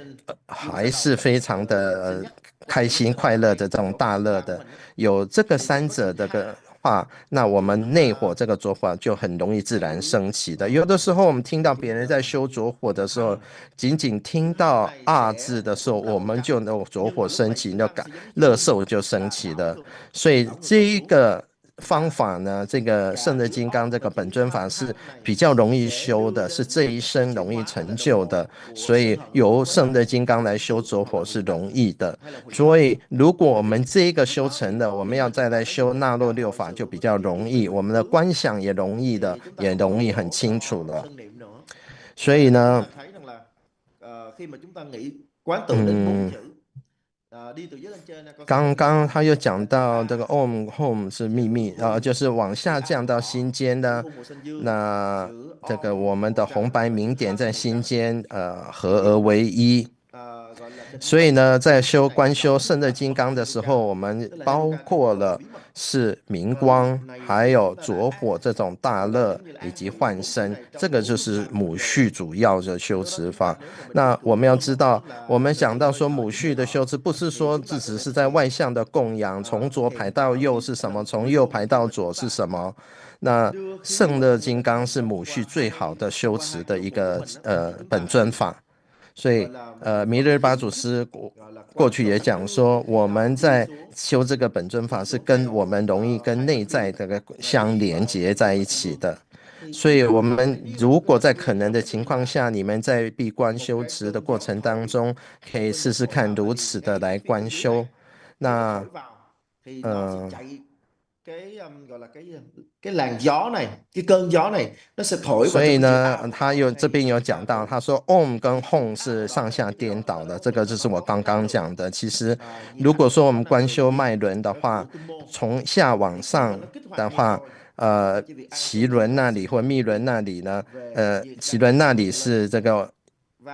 还是非常的开心快乐的这种大乐的，有这个3者的话，那我们内火这个着火就很容易自然升起的。有的时候我们听到别人在修着火的时候，仅听到字的时候，我们就能着火升起，那乐受就升起了。所以这一个方法呢，这个胜乐金刚这个本尊法是比较容易修的，是这一生容易成就的，所以由胜乐金刚来修着火是容易的。所以如果我们这一个修成了，我们要再来修纳洛6法就比较容易，我们的观想也容易的，也容易很清楚了。所以呢，刚刚他又讲到这个 Om Home 是秘密，就是往下降到心间呢。那这个我们的红白明点在心间合而为一。所以呢，在观修胜乐金刚的时候，我们包括了是明光，还有着火这种大乐以及幻身，这个就是母续主要的修持法。那我们要知道，我们想到说母续的修持，不是说只是在外向的供养，从左排到右是什么，从右排到左是什么。那胜乐金刚是母续最好的修持的一个本尊法。所以弥勒巴祖师过去也讲说，我们在修这个本尊法是跟我们容易跟内在的相连接在一起的。所以我们如果在可能的情况下，你们在闭关修持的过程当中，可以试试看如此的来观修。那 cái làn gió này, cái cơn gió này nó sẽ thổi vào 所以 trong cái chữ 呢， ảo. 他这边有讲到，他说 om 跟 hon 是上下颠倒的，这个就是我刚刚讲的。其实，如果说我们观修脉轮的话，从下往上的话，脐轮那里或密轮那里呢，脐轮那里是这个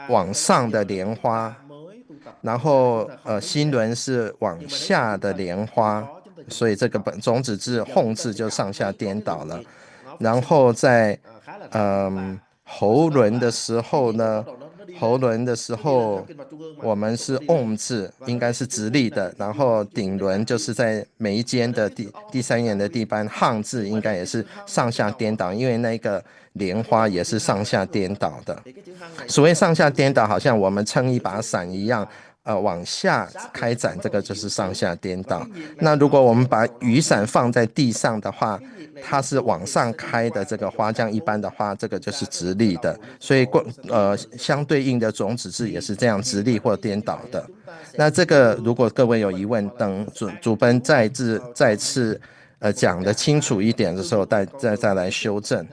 往上的莲花，然后心轮是往下的莲花，所以这个种子字 hon 字就上下颠倒了。然后在喉轮的时候呢，喉轮的时候我们是 om 字，应该是直立的，然后顶轮就是在眉间的第三眼的地方，hang 字应该也是上下颠倒，因为那个莲花也是上下颠倒的。所谓上下颠倒，好像我们撑一把伞一样。往下开展，这个就是上下颠倒。那如果我们把雨伞放在地上的话，它是往上开的这个花这样一般的话，这个就是直立的。所以相对应的种子字也是这样直立或颠倒的。那这个如果各位有疑问，等主奔再次讲得清楚一点的时候，再来修正。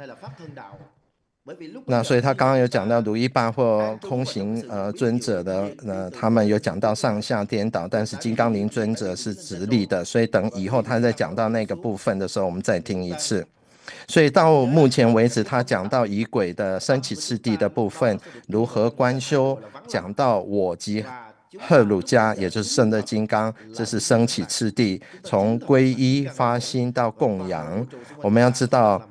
那所以他刚刚有讲到如意巴或空行尊者的，他们有讲到上下颠倒，但是金刚林尊者是直立的，所以等以后他在讲到那个部分的时候，我们再听一次。所以到目前为止，他讲到仪轨的升起次第的部分，如何观修，讲到我及赫鲁迦，也就是圣乐金刚，这是升起次第，从皈依发心到供养，我们要知道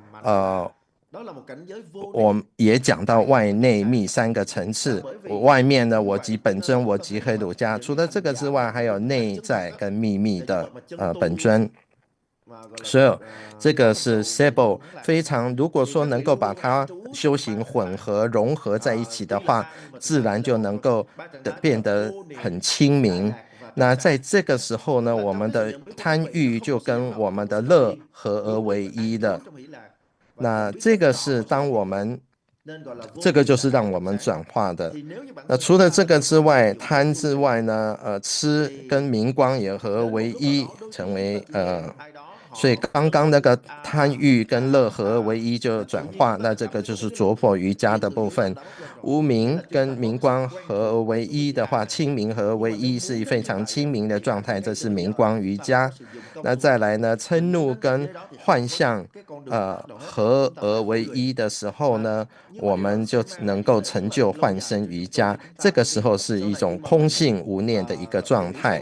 我也讲到外内密三个层次，外面呢我即本尊，我即黑鲁迦，除了这个之外，还有内在跟秘密的本尊。所以这个是 Sebo 非常，如果说能够把它修行混合融合在一起的话，自然就能够变得很清明。那在这个时候呢，我们的贪欲就跟我们的乐合而为一了。那这个是当我们这个就是让我们转化的。那除了这个之外，贪之外呢，痴跟明光也合为一，成为所以刚刚那个贪欲跟乐合为一就转化，那这个就是着破瑜伽的部分。无明跟明光合为一的话，清明合为一是非常清明的状态，这是明光瑜伽。那再来呢，嗔怒跟幻象合而为一的时候呢，我们就能够成就幻身瑜伽。这个时候是一种空性无念的一个状态。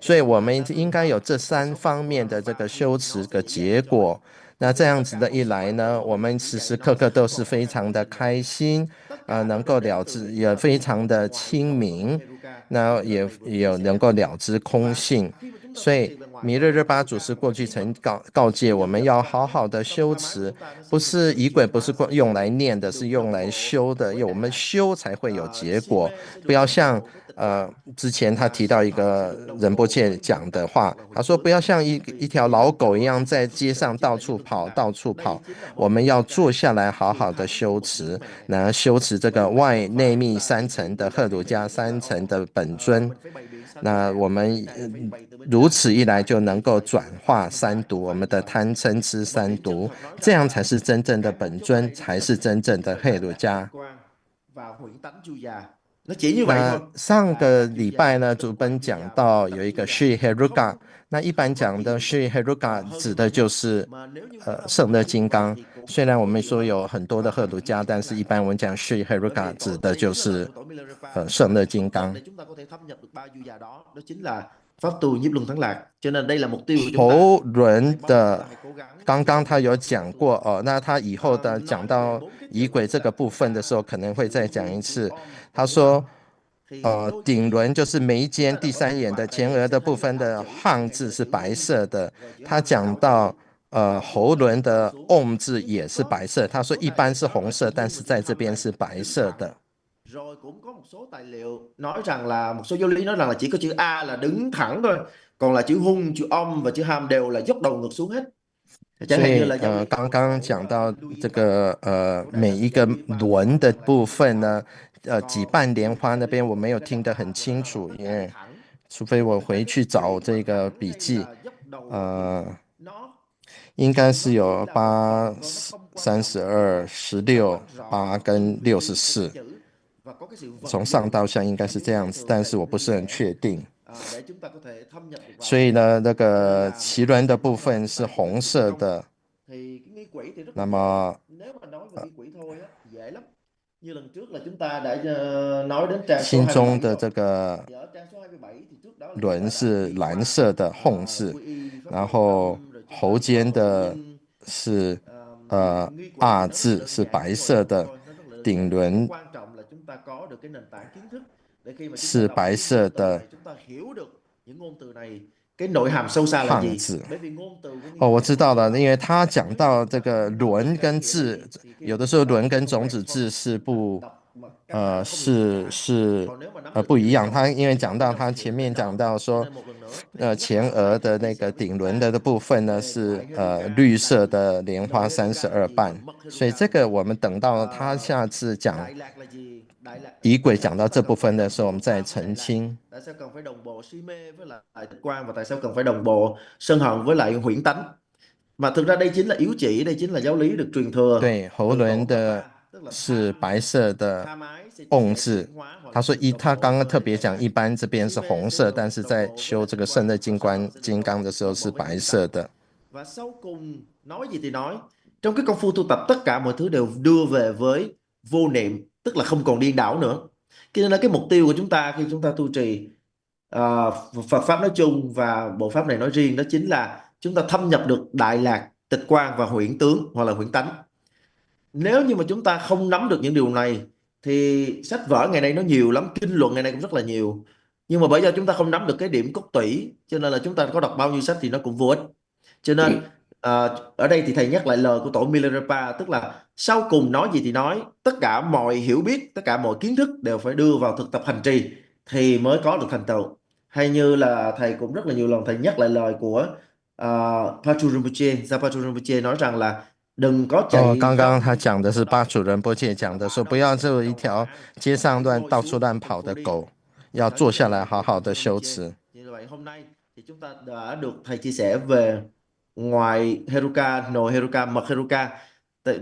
所以我们应该有这三方面的这个修持的结果。那这样子的一来呢，我们时时刻刻都是非常的开心，能够了知，也非常的清明，那也能够了知空性。所以弥勒日巴祖师过去曾告诫我们要好好的修持，不是仪轨，不是用来念的，是用来修的，因为我们修才会有结果，不要像之前他提到一个仁波切讲的话，他说不要像一条老狗一样在街上到处跑，我们要坐下来好好的修持，那修持这个外内密三层的赫鲁迦三层的本尊。那我们如此一来就能够转化三毒，我们的贪嗔痴三毒，这样才是真正的本尊，才是真正的黑鲁迦。那上个礼拜呢，主奔讲到有一个 Sri Heruka， 那一般讲的 Sri Heruka 指的就是圣乐金刚。虽然我们说有很多的赫鲁迦，但是一般我们讲 Sri Heruka 指的就是圣乐金刚。喉轮的，刚刚他有讲过哦，那他以后的讲到仪轨这个部分的时候，可能会再讲一次。他说，顶轮就是眉间第三眼的前额的部分的汉字是白色的。他讲到喉轮的 om 字也是白色，他说一般是红色，但是在这边是白色的。Rồi cũng có một số tài liệu nói rằng là một số giáo lý nói rằng là chỉ có chữ A là đứng thẳng thôi, còn là chữ hung, chữ om và chữ ham đều là dốc đầu ngược xuống hết. 所以刚刚讲到这个每一个轮的部分呢，几瓣莲花那边我没有听得很清楚，因为除非我回去找这个笔记，应该是有8、32、16、8跟64，从上到下应该是这样子，但是我不是很确定。所以呢，那个脐轮的部分是红色的，那么心中的这个轮是蓝色的吽字，然后喉间的是R 字是白色的，顶轮是白色的汉字。哦，我知道了，因为他讲到这个轮跟字，有的时候轮跟种子字是不不一样。他因为讲到他前面讲到说，前额的那个顶轮的部分呢是绿色的莲花32瓣，所以这个我们等到他下次讲仪轨讲到这部分的时候，我们再澄清。Tại sao cần phải đồng bộ si mê với lại tịch quan và tại sao cần phải đồng bộ sân hận với lại huyễn tánh? Mà thực ra đây chính là yếu chỉ, đây chính là giáo lý được truyền thừa. 对，喉轮的是白色的瓮字。他说他刚刚特别讲，一般这边是红色，但是在修这个胜乐金刚的时候是白色的。Và sau cùng nói gì thì nói, trong cái công phu tu tập tất cả mọi thứ đều đưa về với vô niệm, tức là không còn điên đảo nữa. Cho nên là cái mục tiêu của chúng ta khi chúng ta tu trì Phật pháp nói chung và bộ pháp này nói riêng, đó chính là chúng ta thâm nhập được đại lạc, tịch quan và huyễn tướng hoặc là huyễn tánh. Nếu như mà chúng ta không nắm được những điều này thì sách vở ngày nay nó nhiều lắm, kinh luận ngày nay cũng rất là nhiều, nhưng mà bởi do chúng ta không nắm được cái điểm cốt tủy, cho nên là chúng ta có đọc bao nhiêu sách thì nó cũng vô ích. Cho nên ở đây thì thầy nhắc lại lời của tổ Milarepa, tức là sau cùng nói gì thì nói, tất cả mọi hiểu biết, tất cả mọi kiến thức đều phải đưa vào thực tập hành trì thì mới có được thành tựu. Hay như là thầy cũng rất là nhiều lần thầy nhắc lại lời của Patrul Rinpoche, Gia Patrul Rinpoche nói rằng là đừng có chạy 刚刚他讲的是巴主仁波切讲的，说不要做一条街上到处乱跑的狗，要坐下来好好的修持。 Như vậy hôm nay thì chúng ta đã được thầy chia sẻ về ngoài Heruka, nội Heruka, mật Heruka.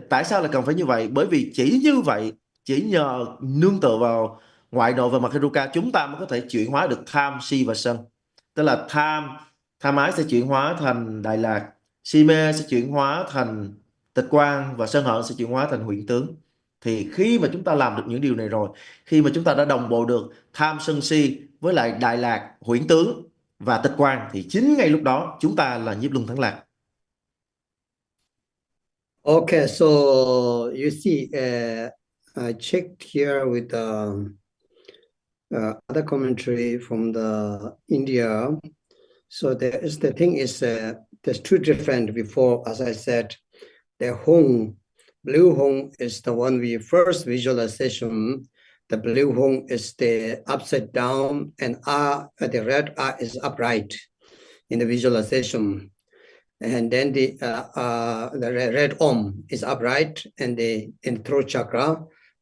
Tại sao lại cần phải như vậy? Bởi vì chỉ như vậy, chỉ nhờ nương tựa vào ngoại nội và mật Heruka, chúng ta mới có thể chuyển hóa được tham, si và sân. Tức là tham ái sẽ chuyển hóa thành đại lạc, si mê sẽ chuyển hóa thành tịch quan và sân hận sẽ chuyển hóa thành huyễn tướng. Thì khi mà chúng ta làm được những điều này rồi, khi mà chúng ta đã đồng bộ được tham sân si với lại đại lạc, huyễn tướng và tịch quan, thì chính ngay lúc đó chúng ta là nhiếp luân thắng lạc. Okay, so you see, I checked here with other commentary from the India. So the thing is, there's two different before, as I said, the Hong, blue Hong is the one we first visualization. The blue Hong is the upside down, and R, the red R is upright in the visualization. And then the red Om is upright, and in throat chakra,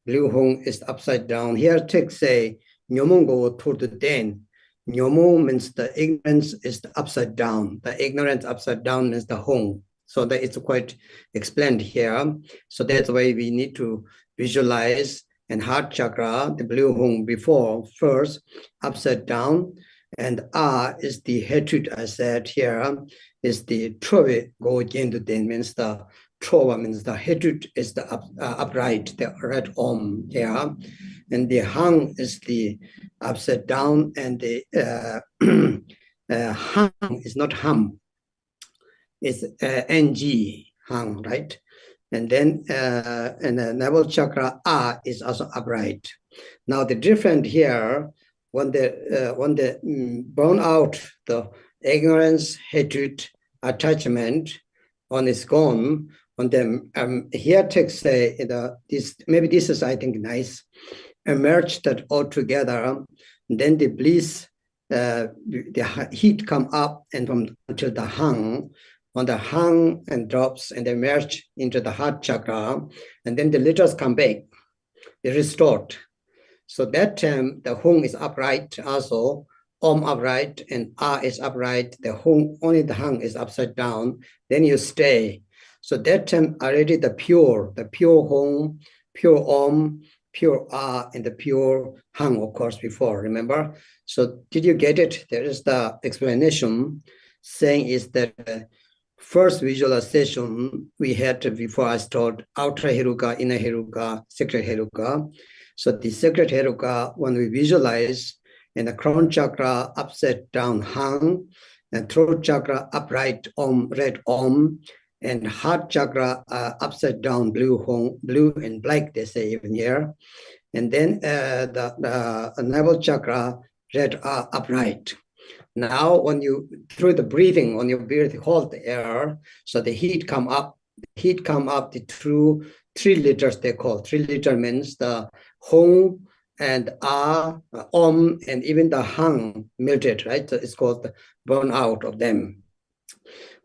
blue Hong is upside down. Here text say, Nyomo go toward the den. Nyomo means the ignorance is the upside down. The ignorance upside down is the Hong. So that it's quite explained here. So that's why we need to visualize and heart chakra, the blue Hong before, first, upside down. And R is the hatred, I said here, is the trove go into den, means the trova means the hatred is the upright, the red Om here. And the Hang is the upside down, and the Hang is not Ham, it's NG, Hang, right? And then and the navel chakra R is also upright. Now the different here, when they burn out the ignorance, hatred, attachment, when it's gone, when them here text say this, maybe this is I think nice, emerge that all together, then the bliss, the heat come up and from until the hang, when the hang and drops and they merge into the heart chakra, and then the letters come back, they restored. So that time the Hong is upright also, Om upright and A is upright, the hung, only the hung is upside down, then you stay. So that time already the pure hung, pure Om, pure A, and the pure hung, of course, before, remember? So did you get it? There is the explanation saying is that first visualization we had before I started outer Heruka, inner Heruka, sacred Heruka. So the sacred Heruka, when we visualize, and the crown chakra upside down hung, and throat chakra upright Om, red Om, and heart chakra upside down blue and black, they say even here. And then the navel chakra red upright. Now, when you, through the breathing, when you breathe, hold the air, so the heat come up, the true 3 liters they call. 3 liter means the hung and om, and even the hung melted, right? So it's called the burn out of them.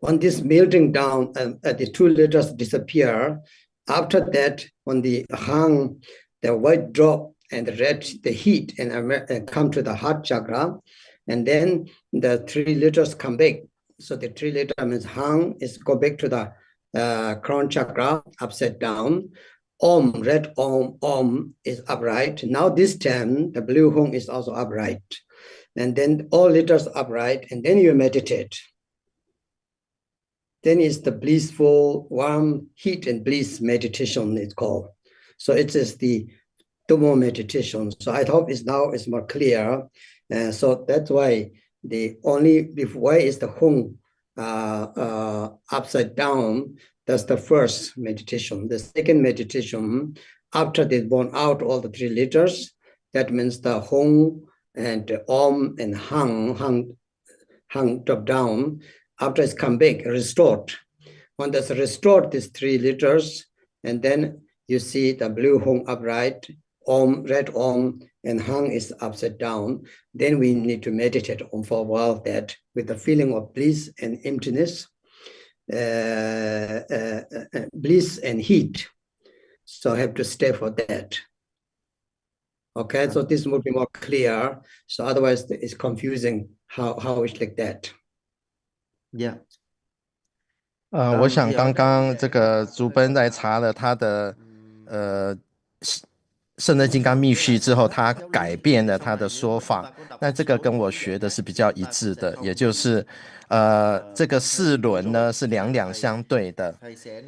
When this melting down, the 2 liters disappear. After that, when the hung, the white drop and the red, the heat, and come to the heart chakra, and then the 3 liters come back. So the 3 liter means hung is go back to the crown chakra, upside down. Om, red Om is upright. Now this time, the blue hung is also upright. And then all liters upright, and then you meditate. Then it's the blissful, warm, heat and bliss meditation, it's called. So it is the Tummo meditation. So I hope it's more clear. So that's why the only why is the hung upside down. That's the first meditation. The second meditation, after they burn out all the 3 liters, that means the hung and om and hung drop down. After it's come back, restored. When that's restored, these 3 liters, and then you see the blue hung upright, Om, red Om, and hung is upside down. Then we need to meditate on for a while that with the feeling of bliss and emptiness, bliss and heat. So I have to stay for that. Okay, so this will be more clear. So otherwise it's confusing how it's like that. Yeah. 我想刚刚这个竹奔在查了他的圣人金刚密续之后，他改变了他的说法。那这个跟我学的是比较一致的，也就是这个4轮呢是两两相对的，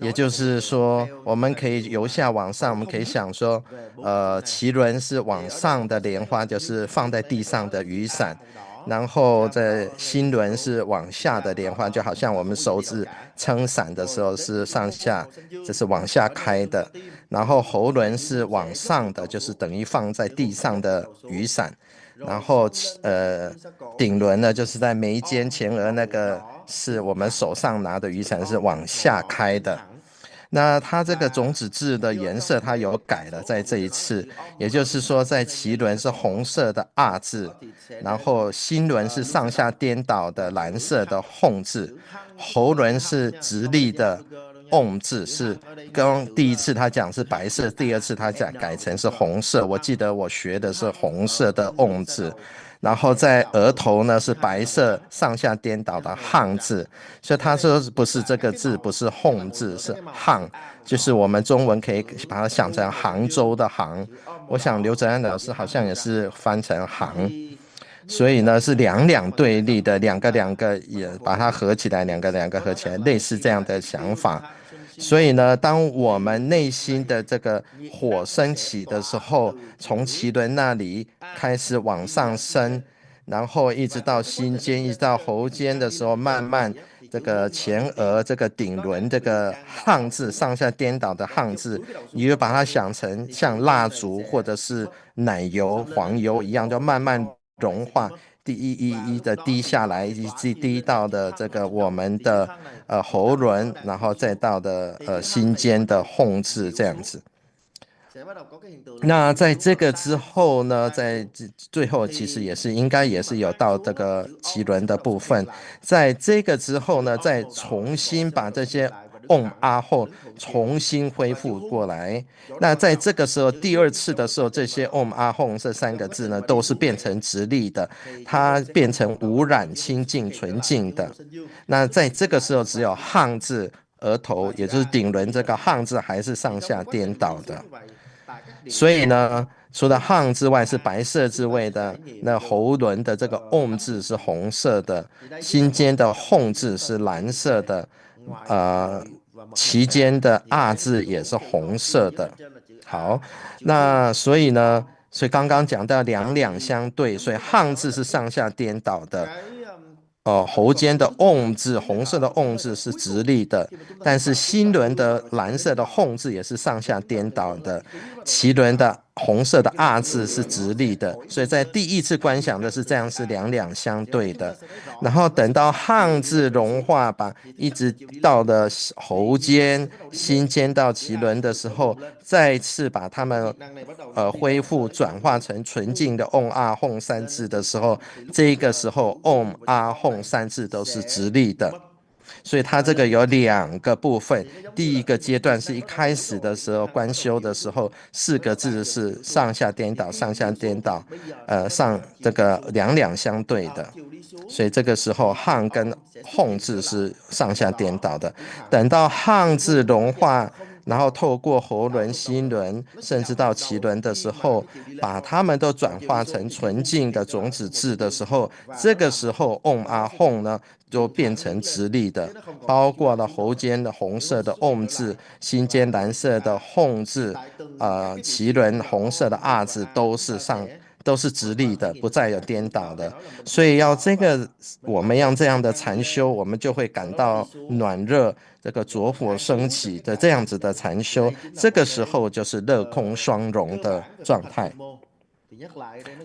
也就是说我们可以由下往上，我们可以想说脐轮是往上的莲花，就是放在地上的雨伞。然后在心轮是往下的莲花，就好像我们手指撑伞的时候是上下，这是往下开的。然后喉轮是往上的，就是等于放在地上的雨伞。然后顶轮呢，就是在眉间前额那个是我们手上拿的雨伞是往下开的。那它这个种子质的颜色它有改了，在这一次，也就是说在脐轮是红色的二字，然后心轮是上下颠倒的蓝色的吽字，喉轮是直立的嗡字，是刚第一次他讲是白色，第二次他讲改成是红色，我记得我学的是红色的嗡字。然后在额头呢是白色上下颠倒的汉字，所以他说不是这个字，不是吽字，是汉，就是我们中文可以把它想成杭州的杭。我想刘哲安老师好像也是翻成杭，所以呢是两两对立的，两个也把它合起来，两个合起来，类似这样的想法。所以呢，当我们内心的这个火升起的时候，从脐轮那里开始往上升，然后一直到心尖，一直到喉尖的时候，慢慢这个前额这个顶轮这个汉字上下颠倒的汉字，你就把它想成像蜡烛或者是奶油、黄油一样，就慢慢融化。一的滴下来，一直滴到的这个我们的喉轮，然后再到的心尖的吽字这样子。那在这个之后呢，在最后其实应该也是有到这个脐轮的部分，在这个之后呢，再重新把这些嗡阿吽重新恢复过来。那在这个时候，第二次的时候，这些嗡阿吽这3个字呢，都是变成直立的，它变成无染、清净、纯净的。那在这个时候，只有汉字额头，也就是顶轮这个汉字还是上下颠倒的。所以呢，除了汉之外是白色之外的，那喉轮的这个嗡字是红色的，心间的吽字是蓝色的，其间的啊字也是红色的。好，那所以呢，所以刚刚讲到两两相对，所以汉字是上下颠倒的。喉间的嗡字，红色的嗡字是直立的，但是心轮的蓝色的吽字也是上下颠倒的，脐轮的红色的啊字是直立的，所以在第一次观想的是这样，是两两相对的。然后等到汉字融化吧，一直到了喉间、心间到脐轮的时候，再次把它们恢复转化成纯净的嗡阿吽3字的时候，这个时候嗡阿吽3字都是直立的。所以它这个有2个部分，第一个阶段是一开始的时候观修的时候，4个字是上下颠倒，上下颠倒，上这个两两相对的，所以这个时候汉跟吽字是上下颠倒的。等到汉字融化，然后透过喉轮、心轮，甚至到脐轮的时候，把它们都转化成纯净的种子字的时候，这个时候嗡阿吽呢就变成直立的，包括了喉间的红色的嗡字、心间蓝色的吽字，脐轮红色的啊字都是直立的，不再有颠倒的。所以要我们要这样的禅修，我们就会感到暖热，这个着火升起的这样子的禅修，这个时候就是乐空双融的状态。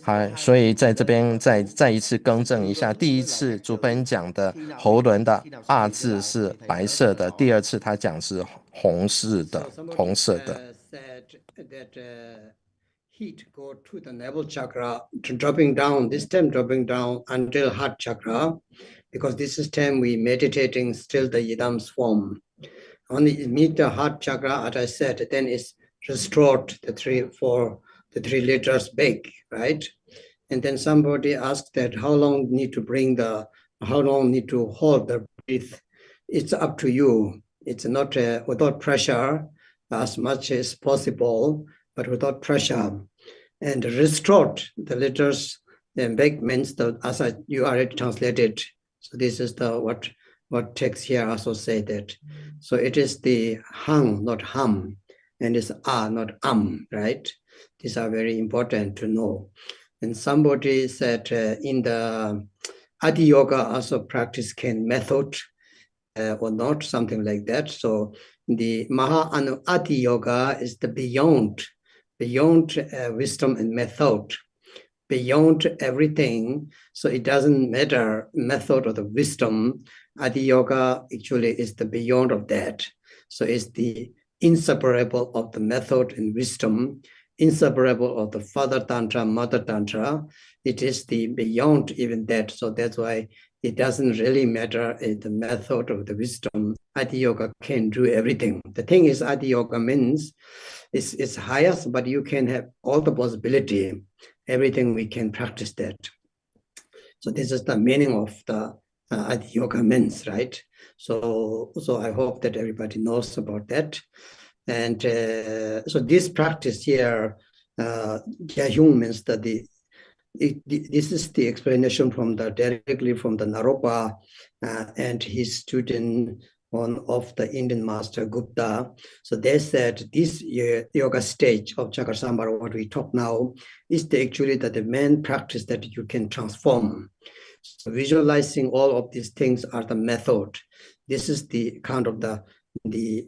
好，所以在这边再一次更正一下，第一次主本讲的喉轮的啊字是白色的，第二次他讲是红色的。Said that heat go to the navel chakra, dropping down, this time dropping down until heart chakra, because this is time we meditating still the yidam's form. Only meet the heart chakra, as I said, then it's restored the 3 liters back, right? And then somebody asked that how long need to hold the breath. It's up to you. It's not without pressure, as much as possible, but without pressure. And restored the letters, then back means as you already translated. So this is what text here also say that. So it is the hang, not hum, and it's not right? These are very important to know. And somebody said in the Adi Yoga also practice can method or not, something like that. So the Maha Anu Adi Yoga is the beyond wisdom and method, beyond everything. So it doesn't matter method or the wisdom. Adi Yoga actually is the beyond of that. So it's the inseparable of the method and wisdom, inseparable of the father tantra, mother tantra. It is the beyond even that. So that's why it doesn't really matter the method of the wisdom. Adi Yoga can do everything. The thing is, Adi Yoga means it's highest, but you can have all the possibility. Everything we can practice that. So this is the meaning of the Adi Yoga means, right? So I hope that everybody knows about that. And so this practice here, Gyahung means that this is the explanation directly from the Naropa and his student, one of the Indian master Gupta. So they said this yoga stage of Chakra-Sambhara, what we talk now, is actually the main practice that you can transform. So visualizing all of these things are the method. This is the kind of the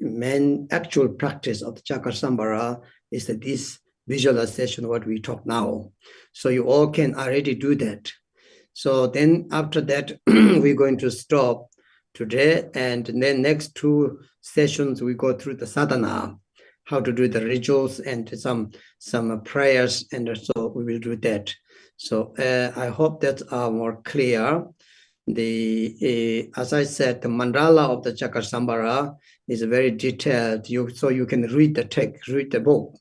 main actual practice of the Chakra-Sambhara is that this visualization, what we talk now. So you all can already do that. So then after that, we're going to stop today. And then next 2 sessions, we go through the sadhana, how to do the rituals and some prayers. And so we will do that. So I hope that's more clear. As I said, the mandala of the Chakra-Sambhara is very detailed. So you can read the text, read the book,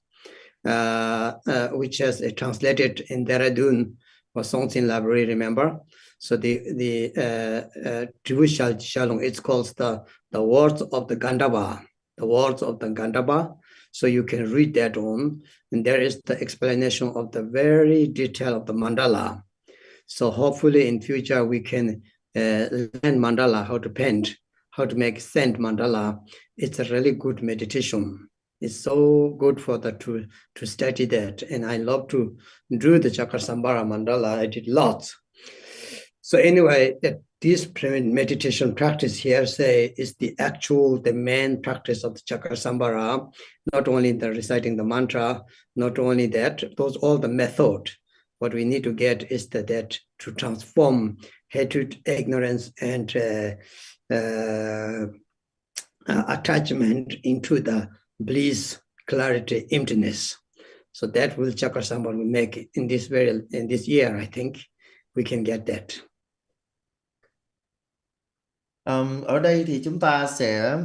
which is translated in Dehradun or something library. Remember, so the Jewish Shalom, it's called the words of the Gandhava, the words of the Gandhava. So you can read that on, and there is the explanation of the very detail of the mandala. So hopefully in future we can learn mandala, how to paint, how to make sand mandala. It's a really good meditation. It's so good for to study that. And I love to do the Chakasambhara mandala. I did lots. So anyway, this meditation practice here is the main practice of the Chakasambhara, not only the reciting the mantra, not only that, those all the method. What we need to get is that to transform hatred, ignorance, and attachment into the bliss, clarity, emptiness. So that will Chakasambhara will make in this year. I think we can get that. Ở đây thì chúng ta sẽ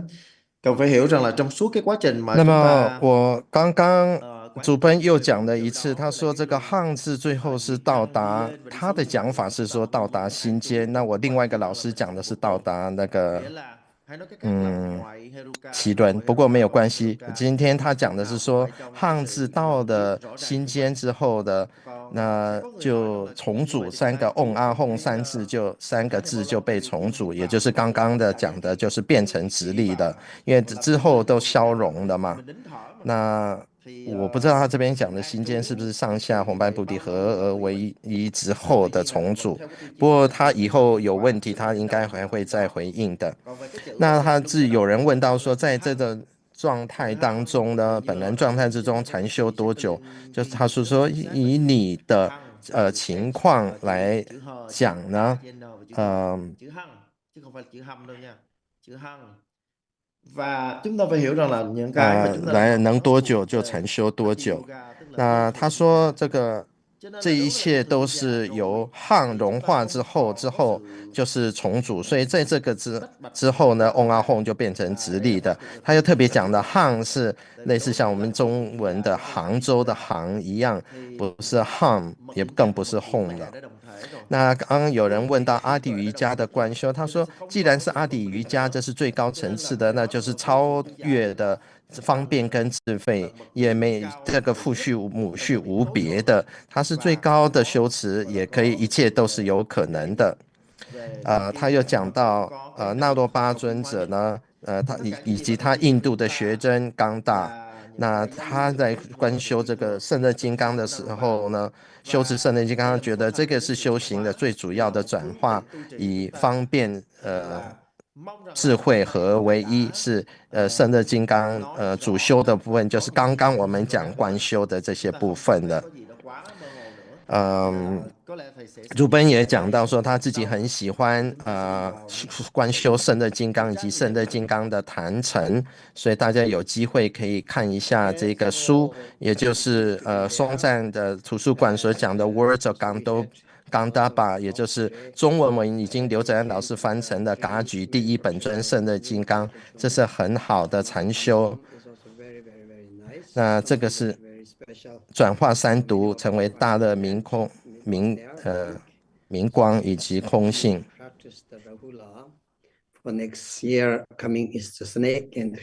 cần phải hiểu rằng là trong suốt cái quá trình mà 那 chúng 么 ta 我刚刚主奔又讲了一次，他说这个汉字最后是到达，他的讲法是说到达心间。那我另外一个老师讲的是到达那个脐轮，不过没有关系。今天他讲的是说汉字到了心间之后的，那就重组三个嗡阿吽三个字就被重组，也就是刚刚的讲的，就是变成直立的，因为之后都消融了嘛。那我不知道他这边讲的心间是不是上下红白菩提合而为一之后的重组，不过他以后有问题，他应该还会再回应的。那有人问到说，在这个状态当中呢，本人状态之中禅修多久？就是他说以你的情况来讲呢，và chúng ta phải hiểu rằng là những cái mà chúng ta来能多久就禅修多久。那他说这一切都是由汉融化之后就是重组，所以在这个之后呢，嗡阿吽就变成直立的。他又特别讲的汉是类似像我们中文的杭州的杭一样，不是汉，也更不是吽了。那刚刚有人问到阿底瑜伽的观修，他说既然是阿底瑜伽，这是最高层次的，那就是超越的方便跟自费，也没这个父序母序无别的，它是最高的修持，也可以一切都是有可能的。他又讲到那罗巴尊者呢，他以及他印度的学生冈大，那他在观修这个圣热金刚的时候呢，修持圣热金刚，觉得这个是修行的最主要的转化，以方便智慧合为一，是圣热金刚主修的部分，就是刚刚我们讲观修的这些部分了。主本也讲到说他自己很喜欢观修圣热金刚以及圣热金刚的坛城，所以大家有机会可以看一下这个书，也就是松赞的图书馆所讲的 Words of Gandhapa， 也就是中文已经刘泽安老师翻成了噶举第一本尊圣热金刚，这是很好的禅修。那这个是转化三毒，成为大乐明光以及空性。For next year coming is the snake and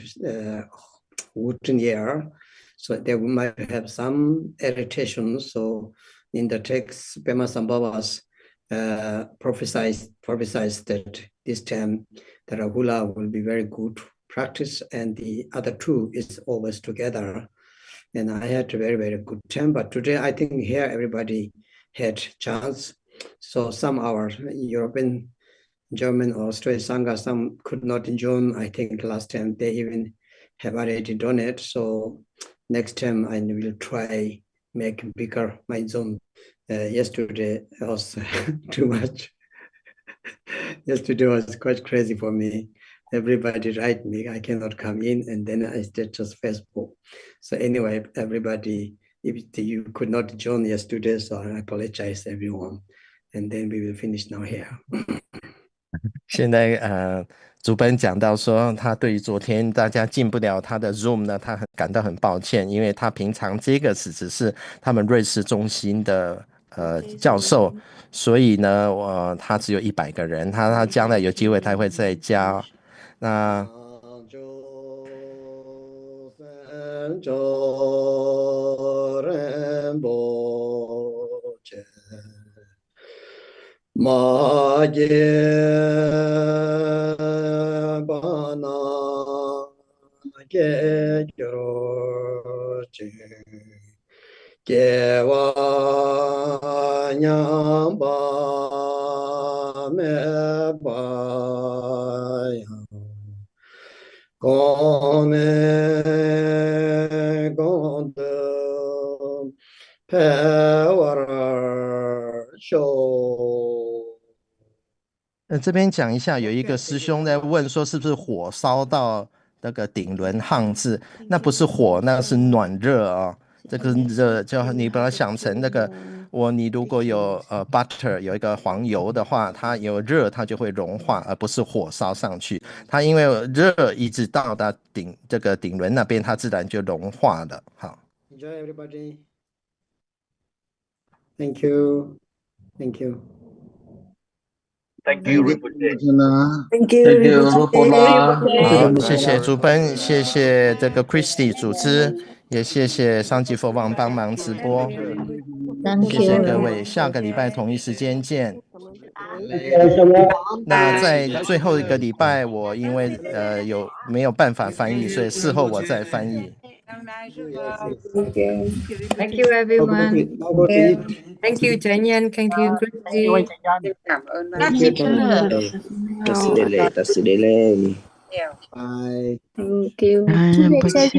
wooden year, so they might have some irritation. So in the text, Pema Sambhavas prophesies that this time the Rahula will be very good practice, and the other two is always together. And I had a very, very good time. But today, I think here everybody had chance. So some our European, German, or Australian Sangha, some could not join. I think last time they even have already done it. So next time I will try make bigger my zone. Yesterday was too much. Yesterday was quite crazy for me. Everybody write me, I cannot come in, and then I did just Facebook. So anyway, everybody, if you could not join yesterday, so I apologize everyone. And then we will finish now here. 现在主本讲到说，他对于昨天大家进不了他的 Zoom 呢，他感到很抱歉，因为他平常这个只是他们瑞士中心的教授，所以呢，他只有100个人，他将来有机会他会再加。那ma je ba na ke joro chi ke wa nya ba me ba ya con ne con de pe war show 这边讲一下，有一个师兄在问说，是不是火烧到那个顶轮汉字？那不是火，那是暖热啊。这个热就你把它想成那个，你如果有butter 有一个黄油的话，它有热它就会融化，而不是火烧上去。它因为热一直到达这个顶轮那边，它自然就融化了。好。Enjoy everybody. Thank you. Thank you. Thank you, Thank you, Rinpoche. Bajana. Thank you, Thank you, Rinpoche. Rupola.好，谢谢主本，谢谢这个 Christy 组织，也谢谢上级佛网帮忙直播， Thank 谢谢各 you. 位，下个礼拜同一时间见。Lady. 那在最后一个礼拜，我因为没有办法翻译，所以事后我再翻译。Okay. Thank you everyone. Now go to eat. Thank you Chanyan. Thank you Christy. Cảm ơn Thank you. Tasidele. Bye. Thank you. Rinpoche.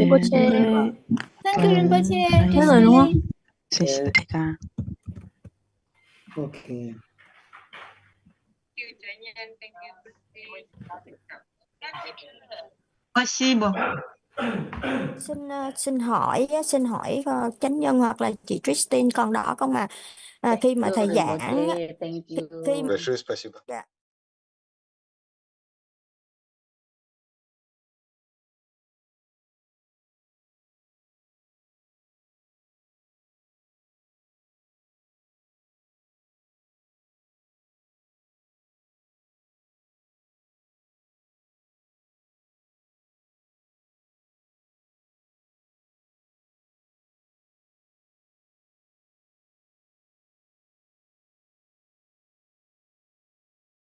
Thank you, Rinpoche. Thế rồi đúng không? Yeah. Okay. Xin hỏi chánh nhân hoặc là chị Christine còn đỏ không khi mà thầy giảng Thank you. khi Большое спасибо. dạ.